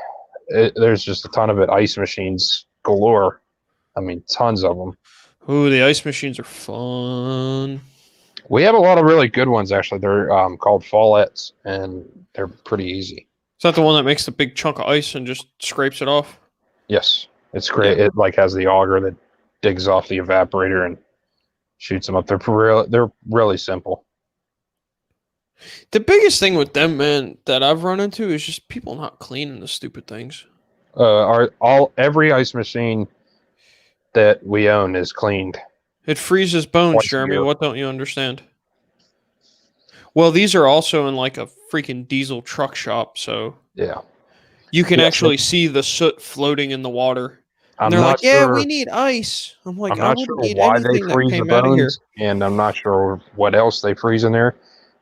there's just a ton of it. Ice machines galore. Tons of them. Ooh, the ice machines are fun. We have a lot of really good ones, actually. They're called Fallettes, and they're pretty easy. Is that the one that makes the big chunk of ice and just scrapes it off? Yes, it's great. Yeah. It has the auger that digs off the evaporator and shoots them up. They're really simple. The biggest thing with them, man, that I've run into is just people not cleaning the stupid things. Every ice machine that we own is cleaned. It freezes bones, Jeremy. What don't you understand? Well, these are also in like a freaking diesel truck shop, so yeah, you can actually see the soot floating in the water. And they're like, "Yeah, we need ice." I'm like, "I wouldn't need anything that came out of here." And I'm not sure what else they freeze in there,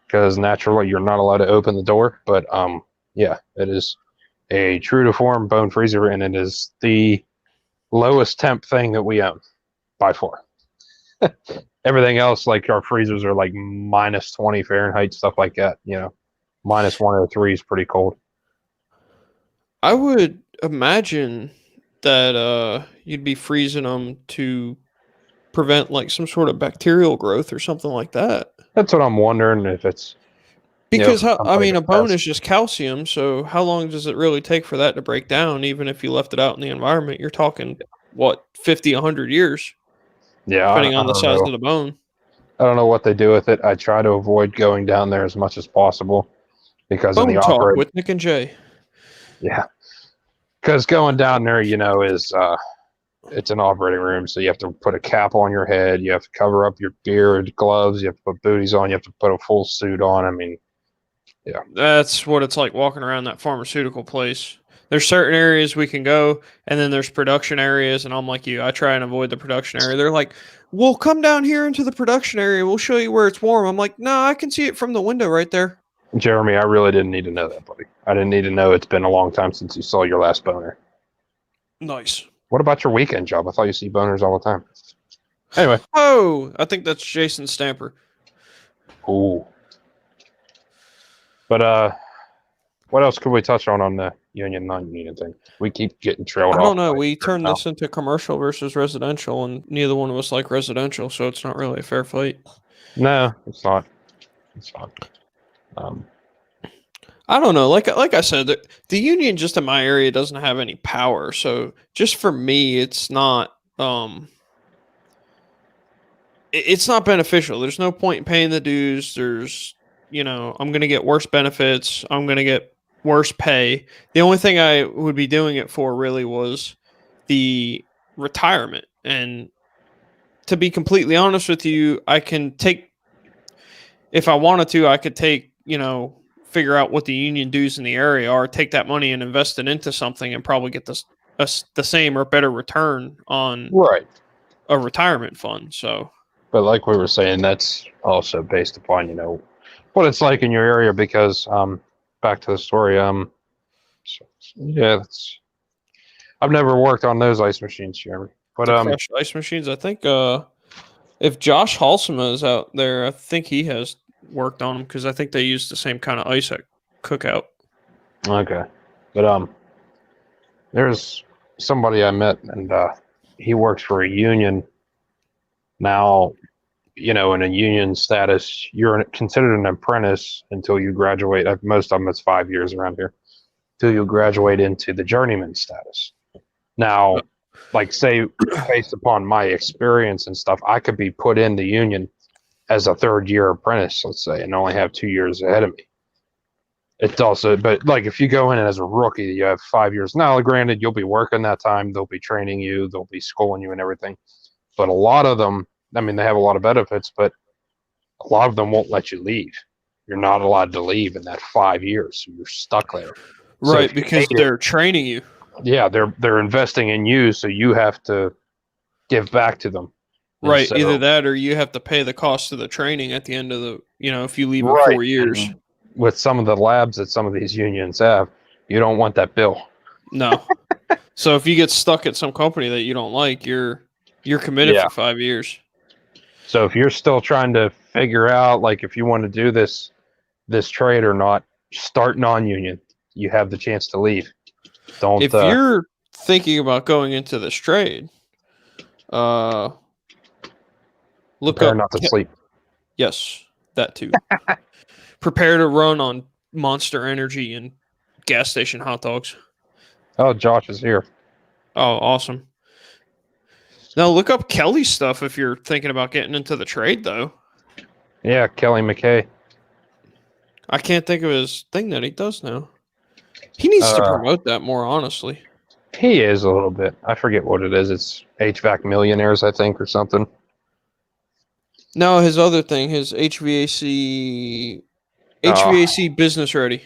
because naturally you're not allowed to open the door. But yeah, it is a true to form bone freezer, and it is the lowest temp thing that we own by far. Everything else, like our freezers, are like minus 20 Fahrenheit, stuff like that. Minus 103 is pretty cold. I would imagine that you'd be freezing them to prevent like some sort of bacterial growth or something like that. That's what I'm wondering, if it's because a bone is just calcium, so how long does it really take for that to break down? Even if you left it out in the environment, you're talking what, 50, 100 years? Yeah, depending on the size of the bone. I don't know what they do with it. I try to avoid going down there as much as possible because Bone of the talk with Nick and Jay. Yeah, because going down there, is it's an operating room, so you have to put a cap on your head, you have to cover up your beard, gloves, you have to put booties on, you have to put a full suit on. Yeah, that's what it's like walking around that pharmaceutical place. There's certain areas we can go, and then there's production areas, and I'm like you. I try and avoid the production area. They're like, "Well, come down here into the production area. We'll show you where it's warm." I'm like, "No, I can see it from the window right there." Jeremy, I really didn't need to know that, buddy. I didn't need to know it's been a long time since you saw your last boner. Nice. What about your weekend job? I thought you see boners all the time. Anyway. Oh, I think that's Jason Stamper. Ooh. But what else could we touch on the union non-union thing? We keep getting trailed I off. don't know. We turned now. this into commercial versus residential, and neither one of us like residential, so it's not really a fair fight. No, it's not. It's not. I don't know. Like I said, the union just in my area doesn't have any power. So just for me, it's not it's not beneficial. There's no point in paying the dues. There's I'm gonna get worse benefits. I'm gonna get worse pay. The only thing I would be doing it for really was the retirement. And to be completely honest with you, I can take if I wanted to, I could take, figure out what the union dues in the area are, take that money and invest it into something and probably get the same or better return on right. a retirement fund. So, but like we were saying, that's also based upon, what it's like in your area because, back to the story, I've never worked on those ice machines, Jeremy. But, crushed ice machines, I think, if Josh Halsema is out there, I think he has worked on them because I think they use the same kind of ice at Cookout. Okay. But there's somebody I met and he works for a union. Now, in a union status, you're considered an apprentice until you graduate. Most of them it's 5 years around here. Till you graduate into the journeyman status. Now, like say based upon my experience and stuff, I could be put in the union as a third-year apprentice, let's say, and only have 2 years ahead of me. It's also, but like if you go in as a rookie, you have 5 years. Now, granted, you'll be working that time. They'll be training you. They'll be schooling you and everything. But a lot of them, they have a lot of benefits, but a lot of them won't let you leave. You're not allowed to leave in that 5 years. So you're stuck there. Right, because they're training you. Yeah, they're investing in you, so you have to give back to them. Right, so, either that or you have to pay the cost of the training at the end of the, if you leave in 4 years. And with some of the labs that some of these unions have, you don't want that bill. No. So if you get stuck at some company that you don't like, you're committed for 5 years. So if you're still trying to figure out, like, if you want to do this trade or not, start non-union. You have the chance to leave. Don't. If you're thinking about going into this trade, look prepare up. Not to sleep. Yes, that too. Prepare to run on Monster Energy and gas station hot dogs. Oh, Josh is here. Oh, awesome. Now look up Kelly's stuff if you're thinking about getting into the trade, though. Yeah, Kelly McKay. I can't think of his thing that he does now. He needs to promote that more, honestly. He is a little bit. I forget what it is. It's HVAC Millionaires, I think, or something. No, his other thing, his HVAC business ready.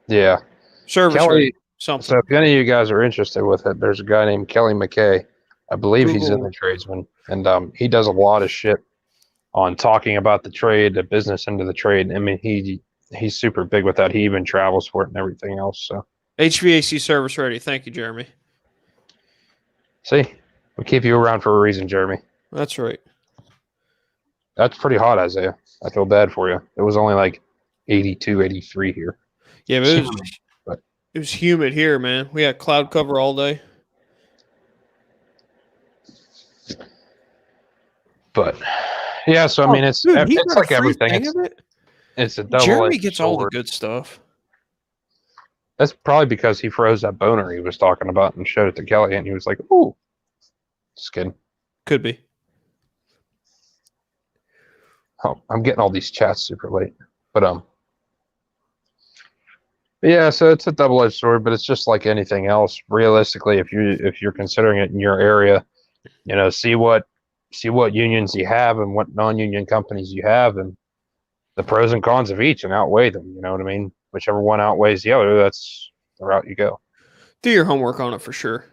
Yeah. Service Kelly, ready. Something. So if any of you guys are interested with it, there's a guy named Kelly McKay. I believe he's in the tradesman. And he does a lot of shit on talking about the trade, the business into the trade. I mean, he's super big with that. He even travels for it and everything else. So HVAC service ready. Thank you, Jeremy. See, we keep you around for a reason, Jeremy. That's right. That's pretty hot, Isaiah. I feel bad for you. It was only like 82, 83 here. Yeah, but it was humid here, man. We had cloud cover all day. But yeah, so I mean, it's like everything. It's a double. Jeremy gets all the good stuff. That's probably because he froze that boner he was talking about and showed it to Kelly, and he was like, "Ooh, just kidding." Could be. Oh, I'm getting all these chats super late, but yeah. So it's a double-edged sword, but it's just like anything else. Realistically, if you're considering it in your area, see what unions you have and what non-union companies you have, and the pros and cons of each, and outweigh them. You know what I mean? Whichever one outweighs the other, that's the route you go. Do your homework on it for sure.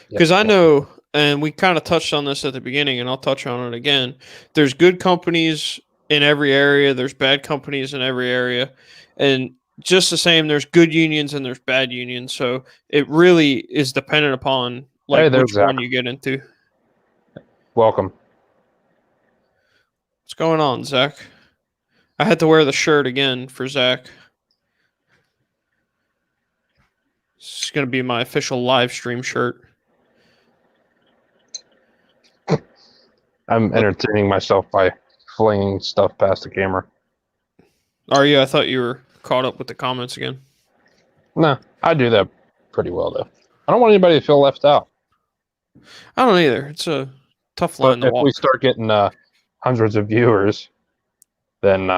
Yep. Because I know, and we kind of touched on this at the beginning, and I'll touch on it again. There's good companies in every area. There's bad companies in every area, and just the same, there's good unions and there's bad unions. So it really is dependent upon Hey, like there's which one Zach. you get into. Welcome. What's going on, Zach? I had to wear the shirt again for Zach. It's gonna be my official live stream shirt. I'm entertaining myself by flinging stuff past the camera. Are you? I thought you were caught up with the comments again. No, I do that pretty well though. I don't want anybody to feel left out. I don't either. It's a tough line But to if we walk. start getting hundreds of viewers, then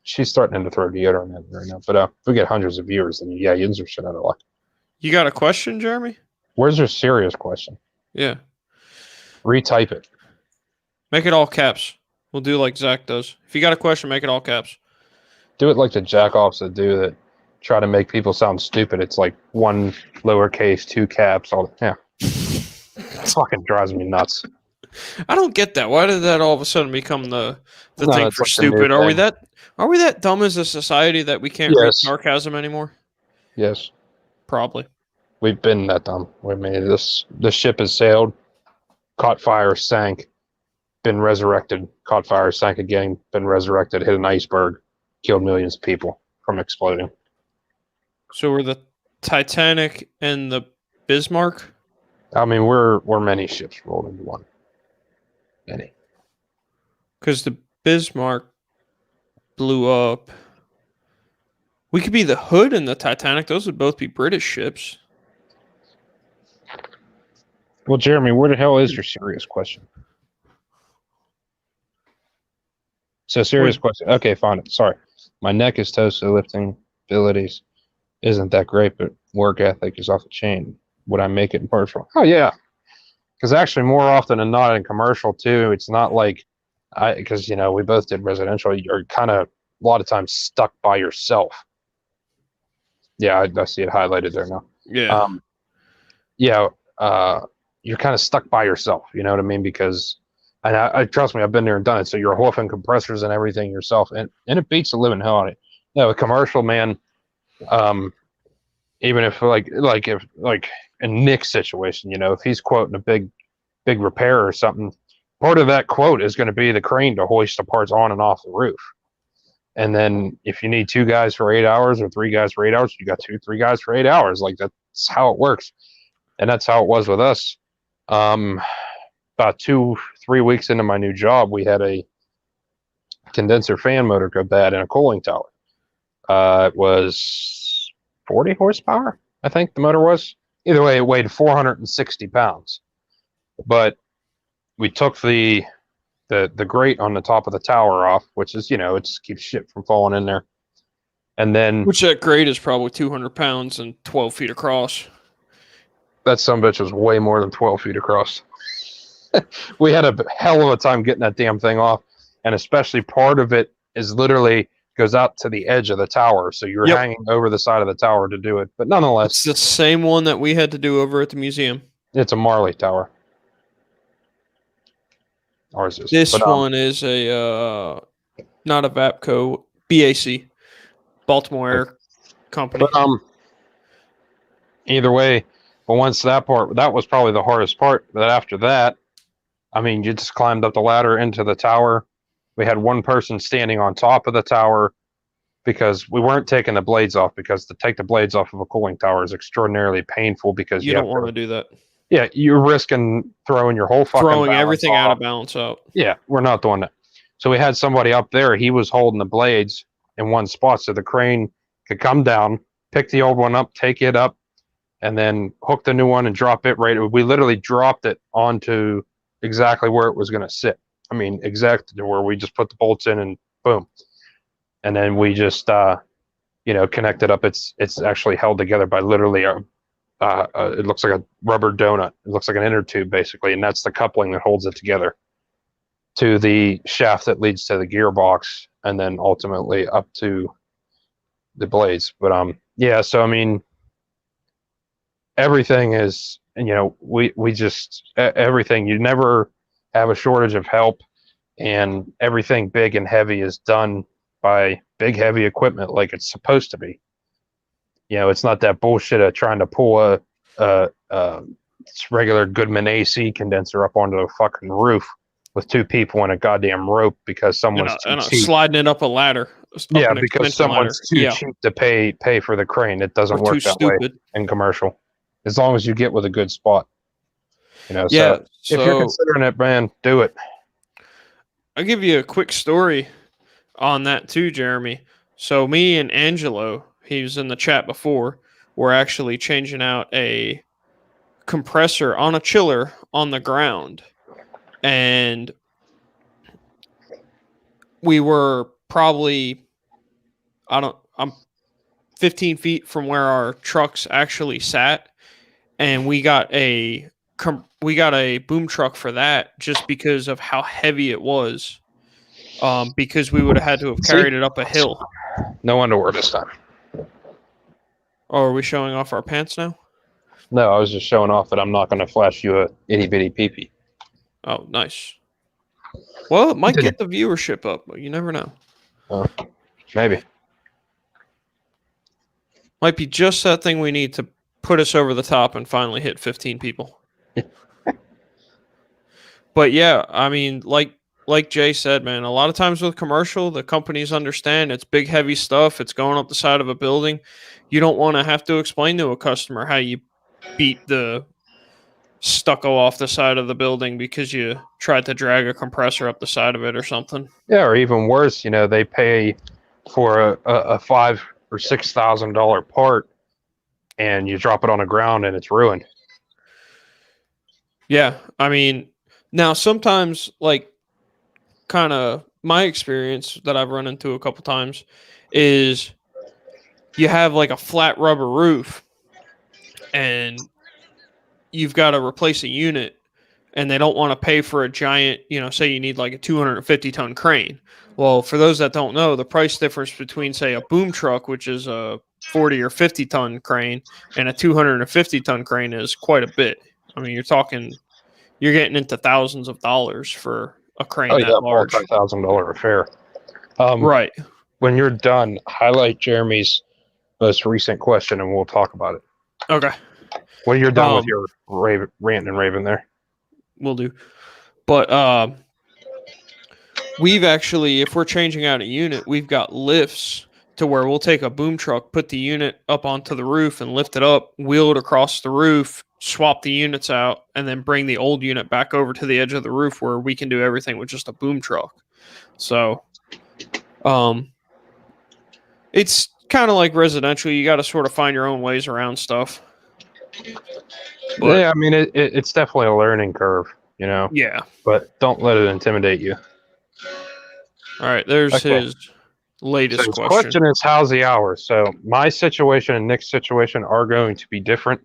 she's starting to throw deodorant at me right now. But if we get hundreds of viewers, then yeah, yins are shit out of luck. You got a question, Jeremy? Where's your serious question? Yeah. Retype it. Make it all caps. We'll do like Zach does. If you got a question, make it all caps. Do it like the jack-offs that do that try to make people sound stupid. It's like 1 lowercase, 2 caps. All yeah. It fucking drives me nuts. I don't get that. Why did that all of a sudden become the No, thing it's for like the new stupid? Are we thing. that dumb as a society that we can't read Yes. sarcasm anymore? Yes. Probably. We've been that dumb. We made this. The ship has sailed, caught fire, sank, been resurrected, caught fire, sank again, been resurrected, hit an iceberg, killed millions of people from exploding. So we're the Titanic and the Bismarck. I mean, we're many ships rolled into one. Many. Because the Bismarck blew up. We could be the Hood and the Titanic. Those would both be British ships. Well, Jeremy, where the hell is your serious question? So, serious question. Okay, fine. Sorry. My neck is toasted. Lifting abilities isn't that great, but work ethic is off the chain. Would I make it in commercial? Oh, yeah. Because actually, more often than not in commercial, too, it's not like because, we both did residential. You're kind of a lot of times stuck by yourself. Yeah, I see it highlighted there now. Yeah. You're kind of stuck by yourself. You know what I mean? Because, and I trust me, I've been there and done it. So you're hoofing compressors and everything yourself, and it beats the living hell out of it. A commercial man, even if if in Nick's situation, if he's quoting a big repair or something, part of that quote is going to be the crane to hoist the parts on and off the roof. And then if you need 2 guys for 8 hours or 3 guys for 8 hours, you got 2-3 guys for 8 hours. Like that's how it works. And that's how it was with us. About 2-3 weeks into my new job, we had a condenser fan motor go bad in a cooling tower. It was 40 horsepower, I think the motor was. Either way, it weighed 460 pounds. But we took the grate on the top of the tower off, which is, it just keeps shit from falling in there. And then Which that grate is probably 200 pounds and 12 feet across. that sumbitch was way more than 12 feet across. We had a hell of a time getting that damn thing off. And especially part of it is literally goes out to the edge of the tower. So you're hanging over the side of the tower to do it. But nonetheless, It's the same one that we had to do over at the museum. it's a Marley tower. Ours is. This But, one is a not a Vapco, BAC, Baltimore Air Company. But either way, but once that was probably the hardest part. But after that, I mean, you just climbed up the ladder into the tower. We had one person standing on top of the tower because we weren't taking the blades off, because to take the blades off of a cooling tower is extraordinarily painful because you don't want to do that. Yeah, you're risking throwing your whole fucking Throwing balance everything off. out of balance out. Yeah, we're not doing that. So we had somebody up there. He was holding the blades in one spot so the crane could come down, pick the old one up, take it up, and then hook the new one and drop it right. We literally dropped it onto exactly where it was going to sit. I mean, exactly where we just put the bolts in and boom. And then we just, connected up. It's actually held together by literally it looks like a rubber donut. It looks like an inner tube basically, and that's the coupling that holds it together to the shaft that leads to the gearbox, and then ultimately up to the blades. But yeah, so I mean, everything is, we just everything. You never have a shortage of help, and everything big and heavy is done by big heavy equipment like it's supposed to be. It's not that bullshit of trying to pull a regular Goodman AC condenser up onto the fucking roof with two people and a goddamn rope because someone's too cheap. Sliding it up a ladder. Yeah, because someone's too cheap to pay for the crane. It doesn't work that way in commercial. As long as you get with a good spot. Yeah, so if you're considering it, man, do it. I'll give you a quick story on that too, Jeremy. So me and Angelo, he was in the chat before, we're actually changing out a compressor on a chiller on the ground. And we were probably, I'm 15 feet from where our trucks actually sat. And we got a boom truck for that just because of how heavy it was. Because we would have had to have carried it up a hill. No underwear this time. Oh, are we showing off our pants now? No, I was just showing off that I'm not going to flash you a itty bitty peepee. Oh, nice. Well, it might get the viewership up, but you never know. Maybe. Might be just that thing we need to put us over the top and finally hit 15 people. But yeah, I mean, like Jay said, man, a lot of times with commercial, the companies understand it's big, heavy stuff. It's going up the side of a building. You don't want to have to explain to a customer how you beat the stucco off the side of the building because you tried to drag a compressor up the side of it or something. Yeah, or even worse, they pay for a $5,000 or $6,000 part, and you drop it on the ground and it's ruined. Yeah, I mean, now sometimes, like, kind of my experience that I've run into a couple times is you have like a flat rubber roof and you've got to replace a unit and they don't want to pay for a giant, say you need like a 250 ton crane. Well, for those that don't know, the price difference between, say, a boom truck, which is a 40 or 50 ton crane, and a 250 ton crane is quite a bit. I mean, you're getting into thousands of dollars for a crane that large. $1,000 affair. Right. When you're done, highlight Jeremy's most recent question and we'll talk about it. Okay. When you're done with your rant and raving there. Will do. But we've actually, if we're changing out a unit, we've got lifts to where we'll take a boom truck, put the unit up onto the roof and lift it up, wheel it across the roof, swap the units out, and then bring the old unit back over to the edge of the roof where we can do everything with just a boom truck. So it's kind of like residential. You got to sort of find your own ways around stuff. But, yeah, I mean, it's definitely a learning curve, Yeah. But don't let it intimidate you. All right, there's his latest question. His question is, how's the hours? So my situation and Nick's situation are going to be different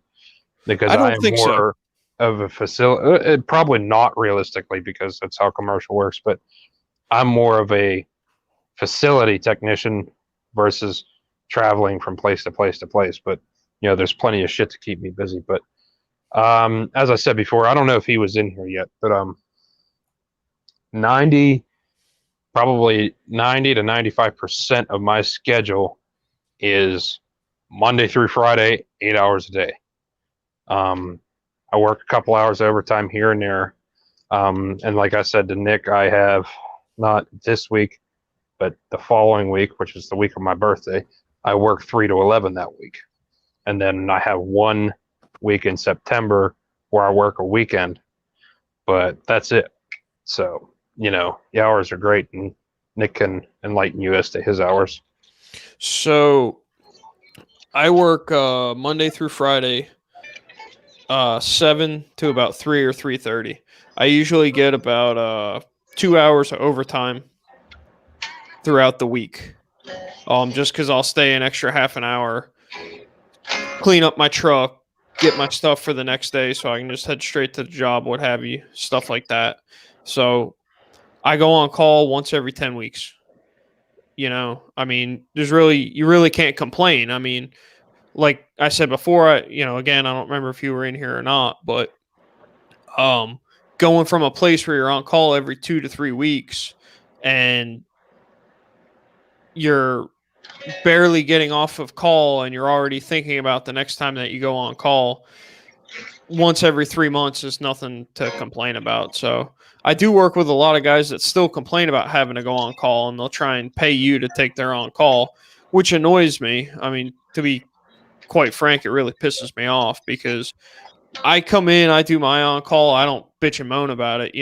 because I am more of a facility. Probably not realistically because that's how commercial works, but I'm more of a facility technician versus traveling from place to place to place. But there's plenty of shit to keep me busy. But as I said before, I don't know if he was in here yet, but probably 90 to 95% of my schedule is Monday through Friday, 8 hours a day. I work a couple hours overtime here and there. And like I said to Nick, I have not this week, but the following week, which is the week of my birthday, I work 3 to 11 that week. And then I have 1 week in September where I work a weekend, but that's it. So, the hours are great, and Nick can enlighten you as to his hours. So I work Monday through Friday, 7 to about 3 or 3:30. I usually get about 2 hours of overtime throughout the week. Just because I'll stay an extra half an hour, clean up my truck, get my stuff for the next day so I can just head straight to the job, what have you, stuff like that. So I go on call once every 10 weeks. I mean, you really can't complain. I mean, like I said before, again, I don't remember if you were in here or not, but going from a place where you're on call every 2 to 3 weeks and you're barely getting off of call and you're already thinking about the next time that you go on call, once every 3 months is nothing to complain about. So I do work with a lot of guys that still complain about having to go on call, and they'll try and pay you to take their on call, which annoys me. I mean, to be quite frank, it really pisses me off because I come in, I do my on call, I don't bitch and moan about it.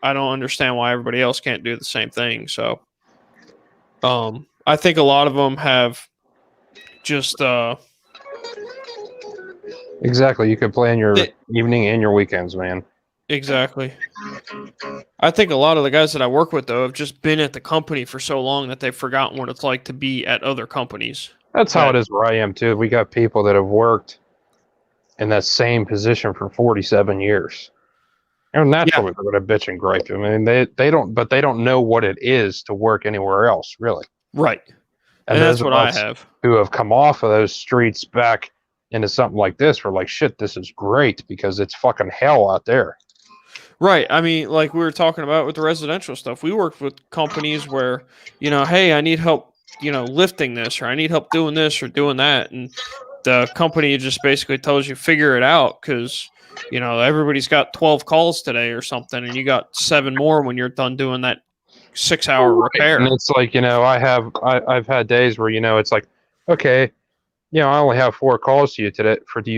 I don't understand why everybody else can't do the same thing. So, I think a lot of them have just, Exactly. You could plan your evening and your weekends, man. exactly. I think a lot of the guys that I work with, though, have just been at the company for so long that they've forgotten what it's like to be at other companies. That's how it is where I am too. We got people that have worked in that same position for 47 years. And naturally they're going to bitch and gripe. I mean, they don't know what it is to work anywhere else, really. Right. And those that's what of I us have. who have come off of those streets back into something like this, we're like, shit, this is great because it's fucking hell out there. Right. I mean, like we were talking about with the residential stuff, we worked with companies where, hey, I need help, lifting this, or I need help doing this or doing that. And the company just basically tells you, figure it out because, everybody's got 12 calls today or something, and you got 7 more when you're done doing that 6-hour repair. And it's like, I've had days where, it's like, okay, I only have 4 calls to you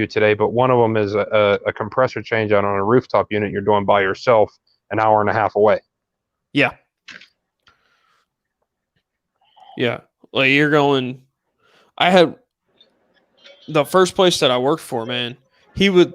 today, but one of them is a compressor change out on a rooftop unit you're doing by yourself an hour and a half away. Yeah. Yeah. Like you're going, I had the first place that I worked for, man, he would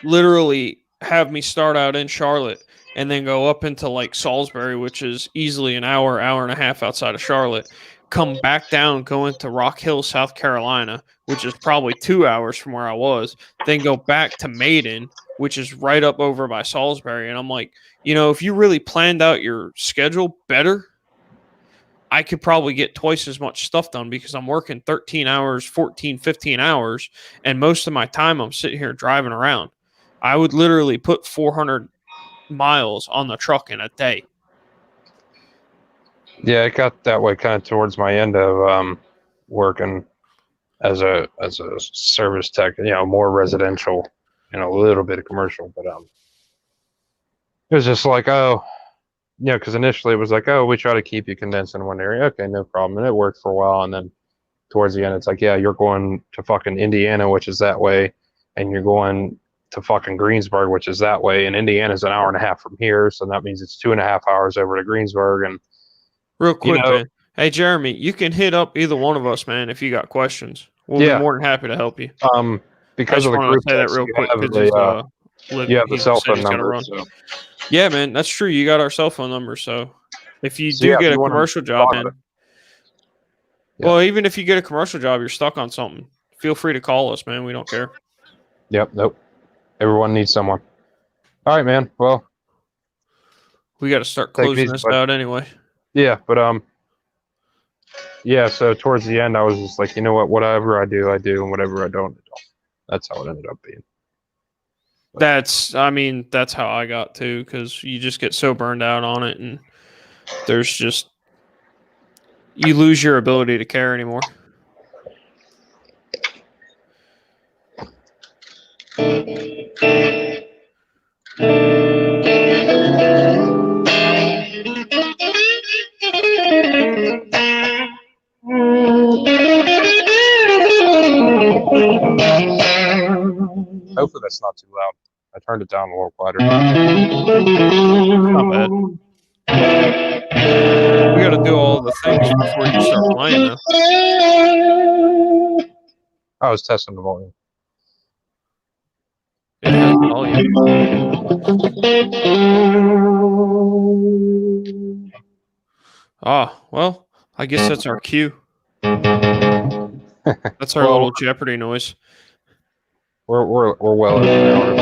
literally have me start out in Charlotte and then go up into like Salisbury, which is easily an hour and a half outside of Charlotte, come back down, go into Rock Hill, South Carolina, which is probably 2 hours from where I was, then go back to Maiden, which is right up over by Salisbury. And I'm like, if you really planned out your schedule better, I could probably get twice as much stuff done because I'm working 13 hours, 14, 15 hours, and most of my time I'm sitting here driving around. I would literally put 400 miles on the truck in a day. Yeah, it got that way kind of towards my end of working as a service tech, more residential and a little bit of commercial, but it was just like, because initially it was like, we try to keep you condensed in one area. Okay, no problem. And it worked for a while. And then towards the end, it's like, yeah, you're going to fucking Indiana, which is that way. And you're going to fucking Greensburg, which is that way. And Indiana's an hour and a half from here. So that means it's 2.5 hours over to Greensburg. And real quick, man. Hey, Jeremy, you can hit up either one of us, man, if you got questions. We'll be more than happy to help you. Because of the group say that real quick. You have the cell phone number. So. Yeah, man, that's true. You got our cell phone number. So if you do get a commercial job, man. Yeah. Well, even if you get a commercial job, you're stuck on something. Feel free to call us, man. We don't care. Yep. Nope. Everyone needs someone. All right, man. Well, we got to start closing this out anyway. Yeah, but yeah. So towards the end, I was just like, you know what? Whatever I do, and whatever I don't. That's how it ended up being. That's how I got to, because you just get so burned out on it, and you lose your ability to care anymore. Hopefully that's not too loud. I turned it down a little quieter. Not bad. We got to do all the things before you start playing, though. I was testing the volume. It has volume. Well, I guess that's our cue. That's our little Jeopardy noise. We're well into the hour.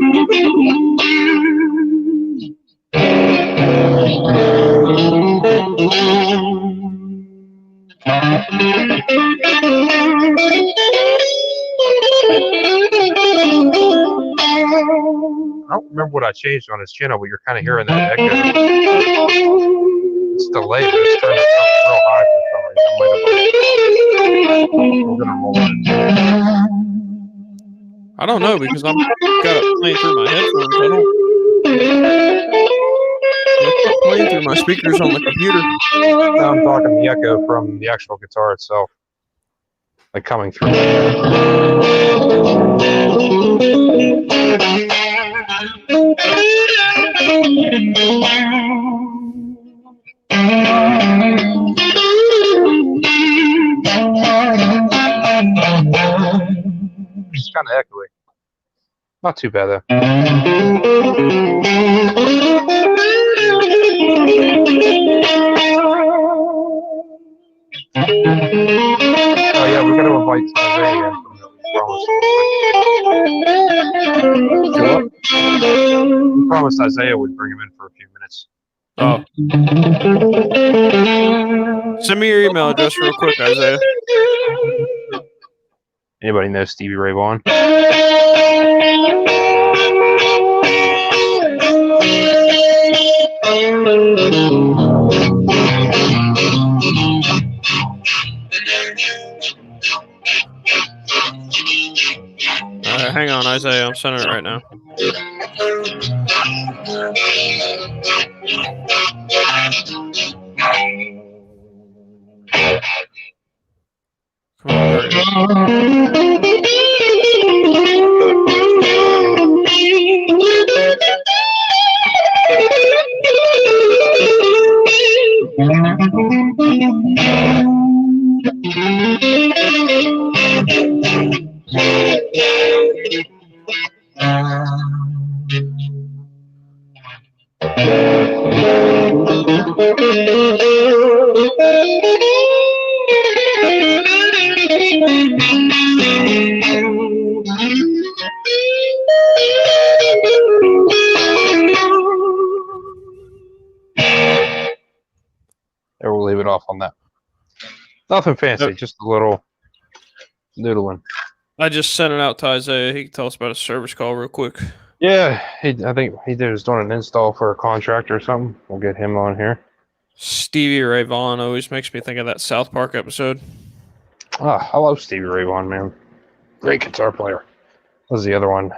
I don't remember what I changed on his channel, but you're kind of hearing that echo. It's delayed, but it's turned up real high for some reason. I'm gonna roll it. I don't know because I'm got it playing through my headphones. I don't. It's not playing through my speakers on the computer. Now I'm talking the echo from the actual guitar itself, like coming through. It's kind of echoey. Not too bad though. Oh yeah, we're gonna invite Isaiah in. We promised Isaiah would bring him in for a few minutes. Oh. Send me your email address real quick, Isaiah. Anybody know Stevie Ray Vaughan? Hang on, Isaiah. I'm sending it right now. Come on, hurry. There, we'll leave it off on that. Nothing fancy, Yep. just a little noodling. I just sent it out to Isaiah. He can tell us about a service call real quick. Yeah, I think he was doing an install for a contractor or something. We'll get him on here. Stevie Ray Vaughan always makes me think of that South Park episode. Ah, I love Stevie Ray Vaughan, man. Great guitar player. What was the other one?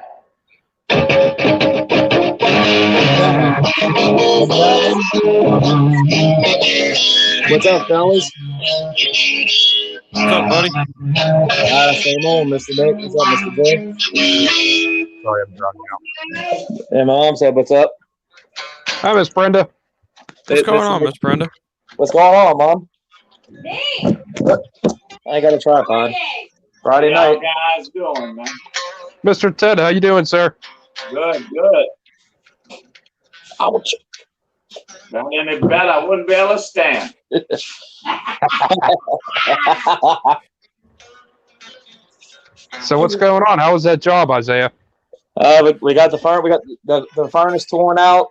What's up, fellas? What's up, buddy? Same old, Mr. Nick. What's up, Mr. J? Sorry, I'm drowning out. And my mom said, what's up? Hi, Miss Brenda. What's going on, Miss Brenda? What's going on, Mom? I got a tripod. Friday night. How guys doing, man? Mr. Ted, how you doing, sir? Good, good. Ouch. Down in the bed, I wouldn't be able to stand. So what's going on? How was that job, Isaiah? We got we got the furnace torn out.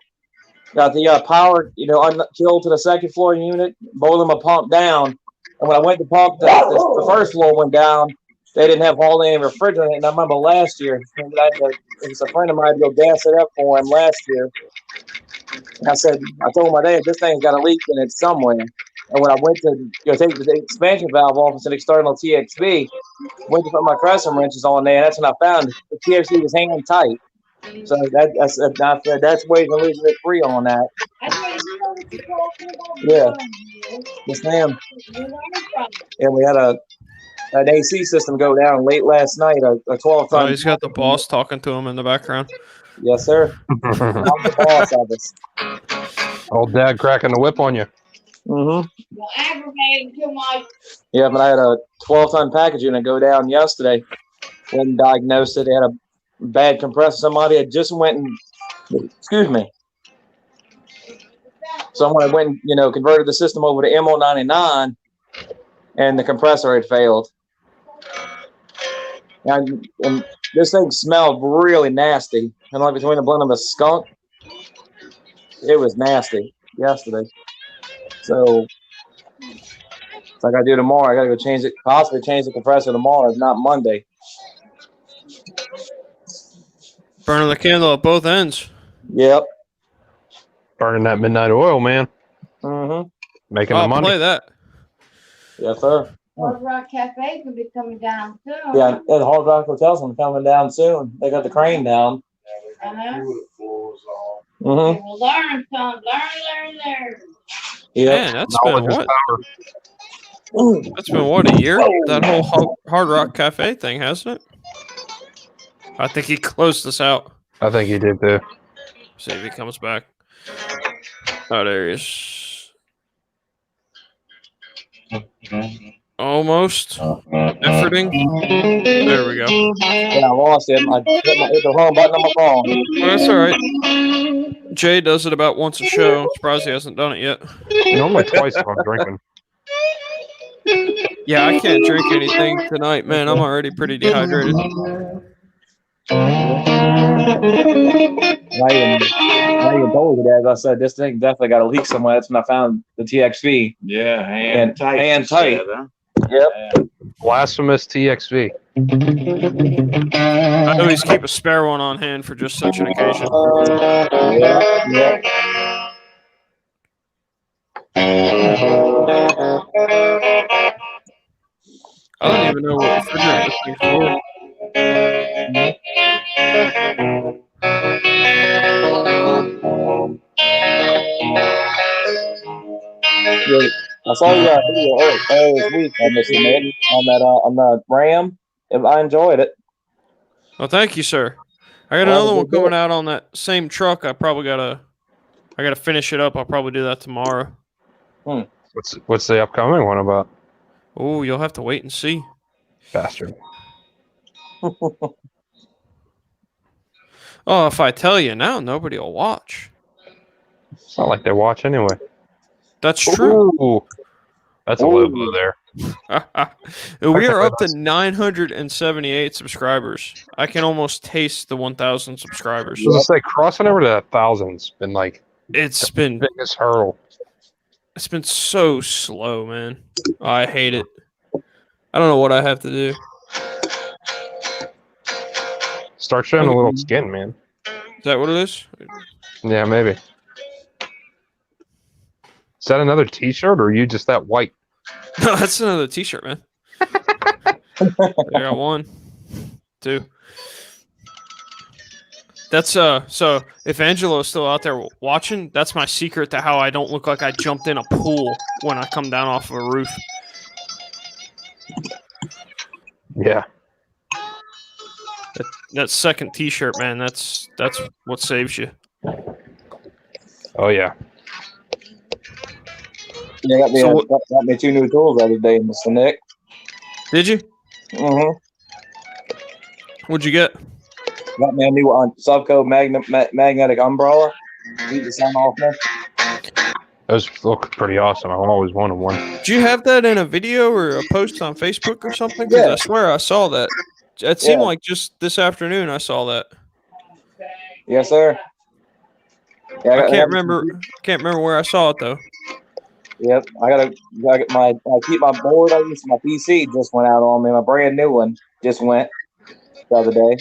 Got the power, killed to the second floor unit. Both of them are pumped down. And when I went to pump, the first floor went down. They didn't have hardly any refrigerant. And I remember last year, it was a friend of mine to go gas it up for him last year. And I told my dad, this thing's got a leak in it somewhere. And when I went to take the expansion valve off, it's an external TXV. Went to put my crescent wrenches on there, and that's when I found the TXV was hanging tight. So that's ways of losing it free on that. Yeah. Yes, ma'am. And we had an AC system go down late last night, a 12-ton. Oh, he's got the boss talking to him in the background. Yes, sir. I'm the boss of this. Old dad cracking the whip on you. Mm-hmm. Yeah, but I had a 12-ton package unit go down yesterday. When diagnosed it, they had a bad compressor. Somebody had just went and, excuse me. Someone had went and, converted the system over to MO99, and the compressor had failed. And this thing smelled really nasty. And like between the blend of a skunk, it was nasty yesterday. So I gotta do tomorrow. I gotta go change it, possibly change the compressor tomorrow, if not Monday. Burning the candle at both ends. Yep. Burning that midnight oil, man. Mm-hmm. Making I'll the money. play that. Yes, sir. Hard Rock Cafe could be coming down soon. Yeah, the Hard Rock Hotel's coming down soon. They got the crane down. Mm-hmm. We'll learn some. Learn. Yep. Man, that's Knowledge been is what? power. That's been what, a year? That whole Hard Rock Cafe thing, hasn't it? I think he closed us out. I think he did too. See if he comes back. Oh, there he is. Almost. Efforting. There we go. Yeah, I lost him. I hit the wrong button on my phone. Well, that's all right. Jay does it about once a show. I'm surprised he hasn't done it yet. Normally twice if I'm drinking. Yeah, I can't drink anything tonight, man. I'm already pretty dehydrated. I even told you that. As I said, this thing definitely got a leak somewhere. That's when I found the TXV. Yeah, And tight. hand she tight. said, huh? Yep. Blasphemous TXV. I always keep a spare one on hand for just such an occasion. Yeah. I don't even know what refrigerator this thing's for. Yeah. I saw you video earlier this week on Mr. Nick on the Ram. I enjoyed it. Well, thank you, sir. I got another one coming out on that same truck. I gotta finish it up. I'll probably do that tomorrow. What's the upcoming one about? Oh, you'll have to wait and see. Bastard. Oh, if I tell you now, nobody will watch. It's not like they watch anyway. That's true. Ooh. That's a low blow there. We are up to 978 subscribers. I can almost taste the 1,000 subscribers. I was gonna say crossing over to 1,000's been like It's been biggest hurdle. It's been so slow, man. I hate it. I don't know what I have to do. Start showing a little skin, man. Is that what it is? Yeah, maybe. Is that another T-shirt, or are you just that white? No, that's another T-shirt, man. I got 1, 2. That's so if Angelo's still out there watching, that's my secret to how I don't look like I jumped in a pool when I come down off of a roof. Yeah. That second T-shirt, man, that's what saves you. Oh yeah. Yeah, got me 2 new tools the other day, Mr. Nick. Did you? Mm-hmm. What'd you get? Got me a new Subco magnetic umbrella. Beat the sun off me. Those look pretty awesome. I always wanted one. Did you have that in a video or a post on Facebook or something? 'Cause Yeah. I swear I saw that. It seemed like just this afternoon I saw that. Yes, sir. Yeah, I can't remember where I saw it though. Yep, I keep my board I use for my PC just went out on me. My brand new one just went the other day.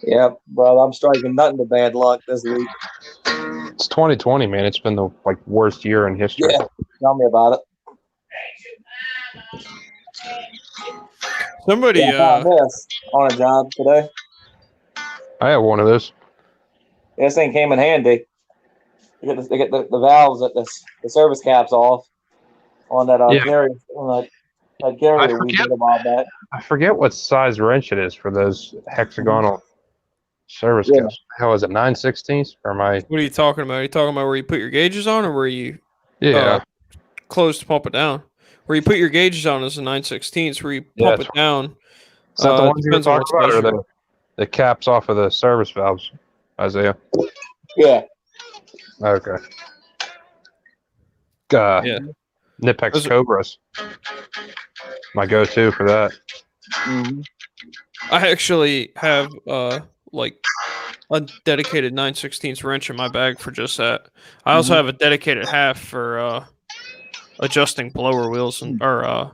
Yep, brother, I'm striking nothing but bad luck this week. It's 2020, man. It's been the worst year in history. Yeah, tell me about it. Somebody I found this on a job today. I have one of those. This thing came in handy. They get the valves at the service caps off on that Yeah. carrier on that carrier we did a while back. I forget what size wrench it is for those hexagonal service Yeah. caps. How is it? 9/16? Or am I? What are you talking about? Are you talking about where you put your gauges on or where you Yeah. close to pump it down? Where you put your gauges on is a 9/16. Where you Yeah, pump it down. Is that the ones you were depends on talking what's about, or measured. the caps off of the service valves, Isaiah? Yeah. Okay. Yeah. Nipex Those are- Cobras. My go-to for that. Mhm. I actually have like a dedicated 9/16 wrench in my bag for just that. I also Mhm. have a dedicated half for adjusting blower wheels or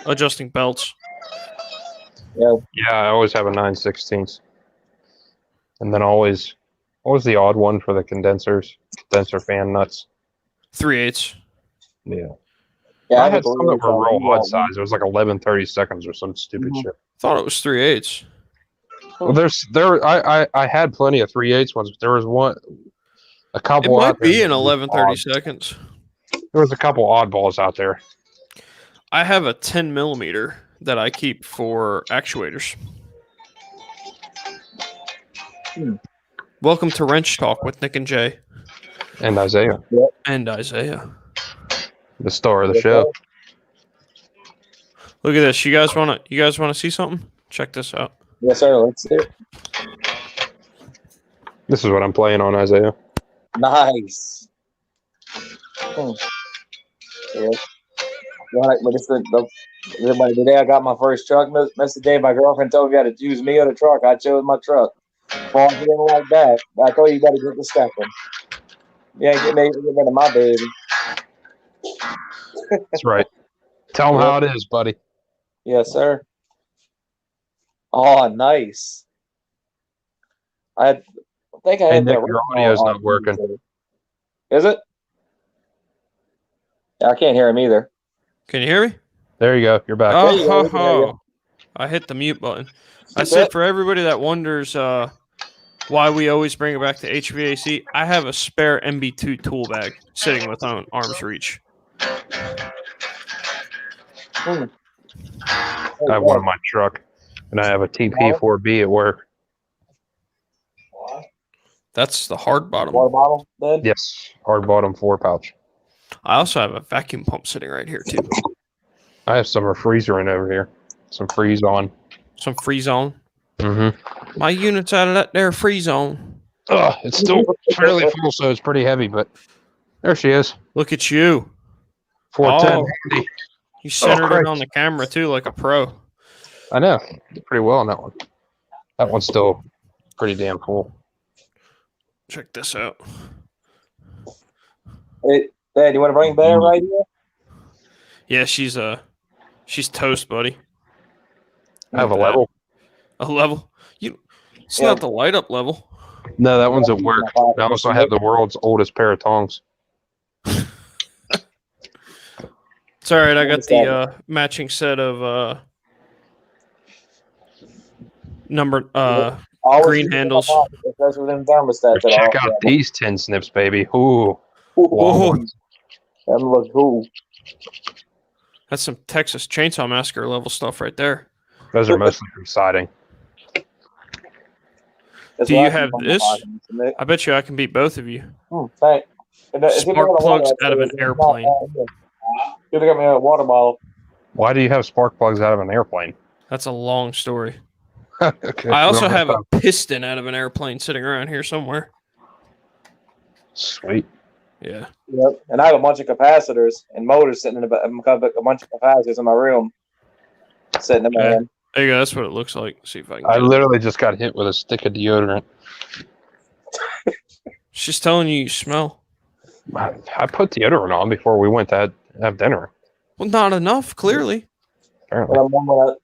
adjusting belts. Yeah. Yeah, I always have a 9/16, and then always the odd one for the condenser fan nuts. 3/8. Yeah. Yeah, I have a had some that 3/8 were on real me, odd size. It was like 11/32 or some stupid Mhm. shit. Thought it was 3/8. Well, I had plenty of 3/8 ones, but there was a It couple might out there. be an that were 11/32. There was a couple oddballs out there. I have a 10 millimeter that I keep for actuators. Hmm. Welcome to Wrench Talk with Nick and Jay And Isaiah, and Isaiah. the star of the Yes, show. Look at this. You guys wanna see something? Check this out. Yes, sir. Let's do it. This is what I'm playing on, Isaiah. Nice. Yeah. But it's today I got my first truck. Mr. Dave, my girlfriend told me I had to choose me or the truck. I chose my truck. Well, I didn't like that. I told you got to get the second. Yeah, get rid of my baby. That's right. Tell them how it is, buddy. Yes, sir. Oh, nice. I think I Hey, had Nick, that. your audio's not working. Is it? Yeah, I can't hear him either. Can you hear me? There you go. You're back. Oh, you go, we can hear you. I hit the mute button. I That's said it? for everybody that wonders why we always bring it back to HVAC, I have a spare MB2 tool bag sitting within arm's reach. Hmm. I have one in my truck, and I have a TP4B at work. That's the hard bottom. Water bottle, then? Yes, hard bottom 4-pouch. I also have a vacuum pump sitting right here too. I have some refreezer over here. Some freeze on. Some freeze on. Mm-hmm. My unit's out of that there freeze on. It's still fairly full, so it's pretty heavy, but there she is. Look at you. 410. Oh. You centered it Christ. on the camera too, like a pro. I know. Did pretty well on that one. That one's still pretty damn full. Check this out. Hey, Dad, you want to bring Bear right here? Yeah, she's toast, buddy. I have a Look at level. that. A level. It's Yeah. not the light up level. No, that one's at work. I also have the world's oldest pair of tongs. It's all right. I got the matching set of number Always green keep it in handles. my pocket, especially with them thermostats. at Check all. out these 10 snips, baby. Ooh. Whoa. That look cool. That's some Texas Chainsaw Massacre level stuff right there. Those are mostly from siding. That's Do what you I have keep in my this? pocket, Nick. I bet you I can beat both of you. Thanks. If you Spark bring a water plugs bottle, out of an it's not airplane. bad, yeah. You got me a water bottle. Why do you have spark plugs out of an airplane? That's a long story. Okay. I also we don't have a time. piston out of an airplane sitting around here somewhere. Sweet. Yeah. Yep. And I have a bunch of capacitors and motors sitting in a bunch of capacitors in my room. Sitting in my Yeah. room. There you go. That's what it looks like. See if I can I get it. literally just got hit with a stick of deodorant. She's telling you smell. I put deodorant on before we went to have dinner. Well, not enough, clearly. Apparently.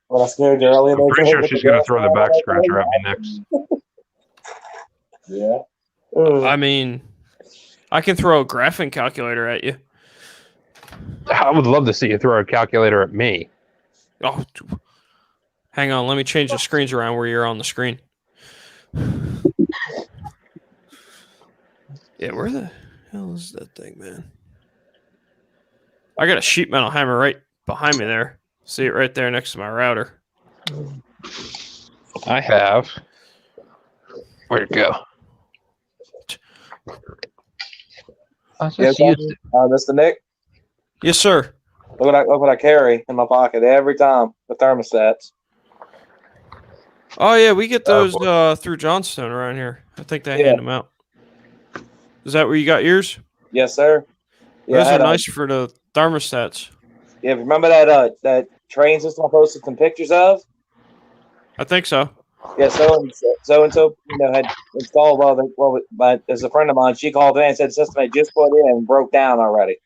When I scared you earlier. I'm pretty sure she's going to throw the back scratcher at me next. Yeah. I mean, I can throw a graphing calculator at you. I would love to see you throw a calculator at me. Oh, hang on. Let me change the screens around where you're on the screen. Yeah, where the hell is that thing, man? I got a sheet metal hammer right behind me there. See it right there next to my router. I have. Where'd it go? I just Yes, used it. Mr. Nick, Yes, sir. look what I carry in my pocket every time. The thermostats. Oh yeah, we get Oh, those through Johnstone around here. I think they Yeah. hand them out. Is that where you got yours? Yes, sir. Yeah, Those I are had, nice for the thermostats. Yeah, remember that train system I posted some pictures of. I think so. Yeah, so had installed but there's a friend of mine. She called in and said system had just put in and broke down already.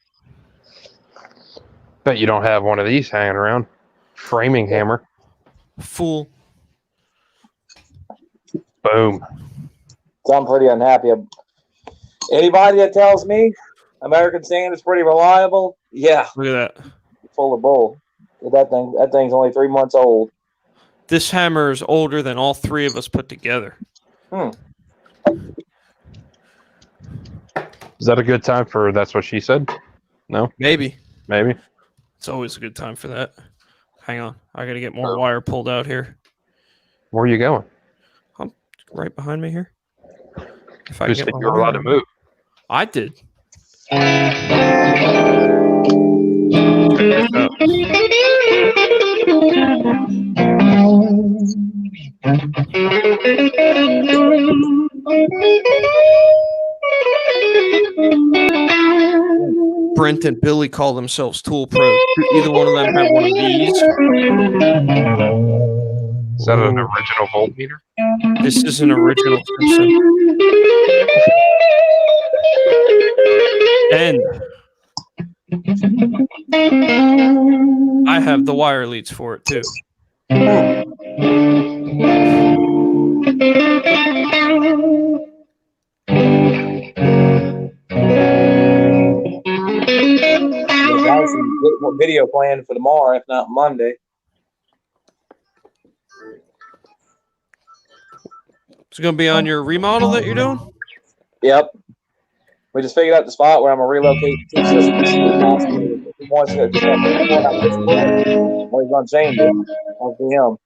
Bet you don't have one of these hanging around. Framing hammer. Fool. Boom. So I'm pretty unhappy. Anybody that tells me American Standard's pretty reliable, yeah, Look at that. full of bull. That thing's only 3 months old. This hammer is older than all three of us put together. Is that a good time for That's What She Said? No? Maybe. Maybe? It's always a good time for that. Hang on. I got to get more wire pulled out here. Where are you going? Right behind me here. If I Who can said get my you were allowed wire. to move? I did. Check this out. Brent and Billy call themselves Tool Pro. Do either one of them have one of these? Is that an original voltmeter? This is an original Simpson. And I have the wire leads for it too. There's some video planned for tomorrow, if not Monday. It's going to be on your remodel that you're doing? Yep. We just figured out the spot where I'm gonna relocate the two systems. He wants to just have one on this way, or he's gonna change it. I'll be him.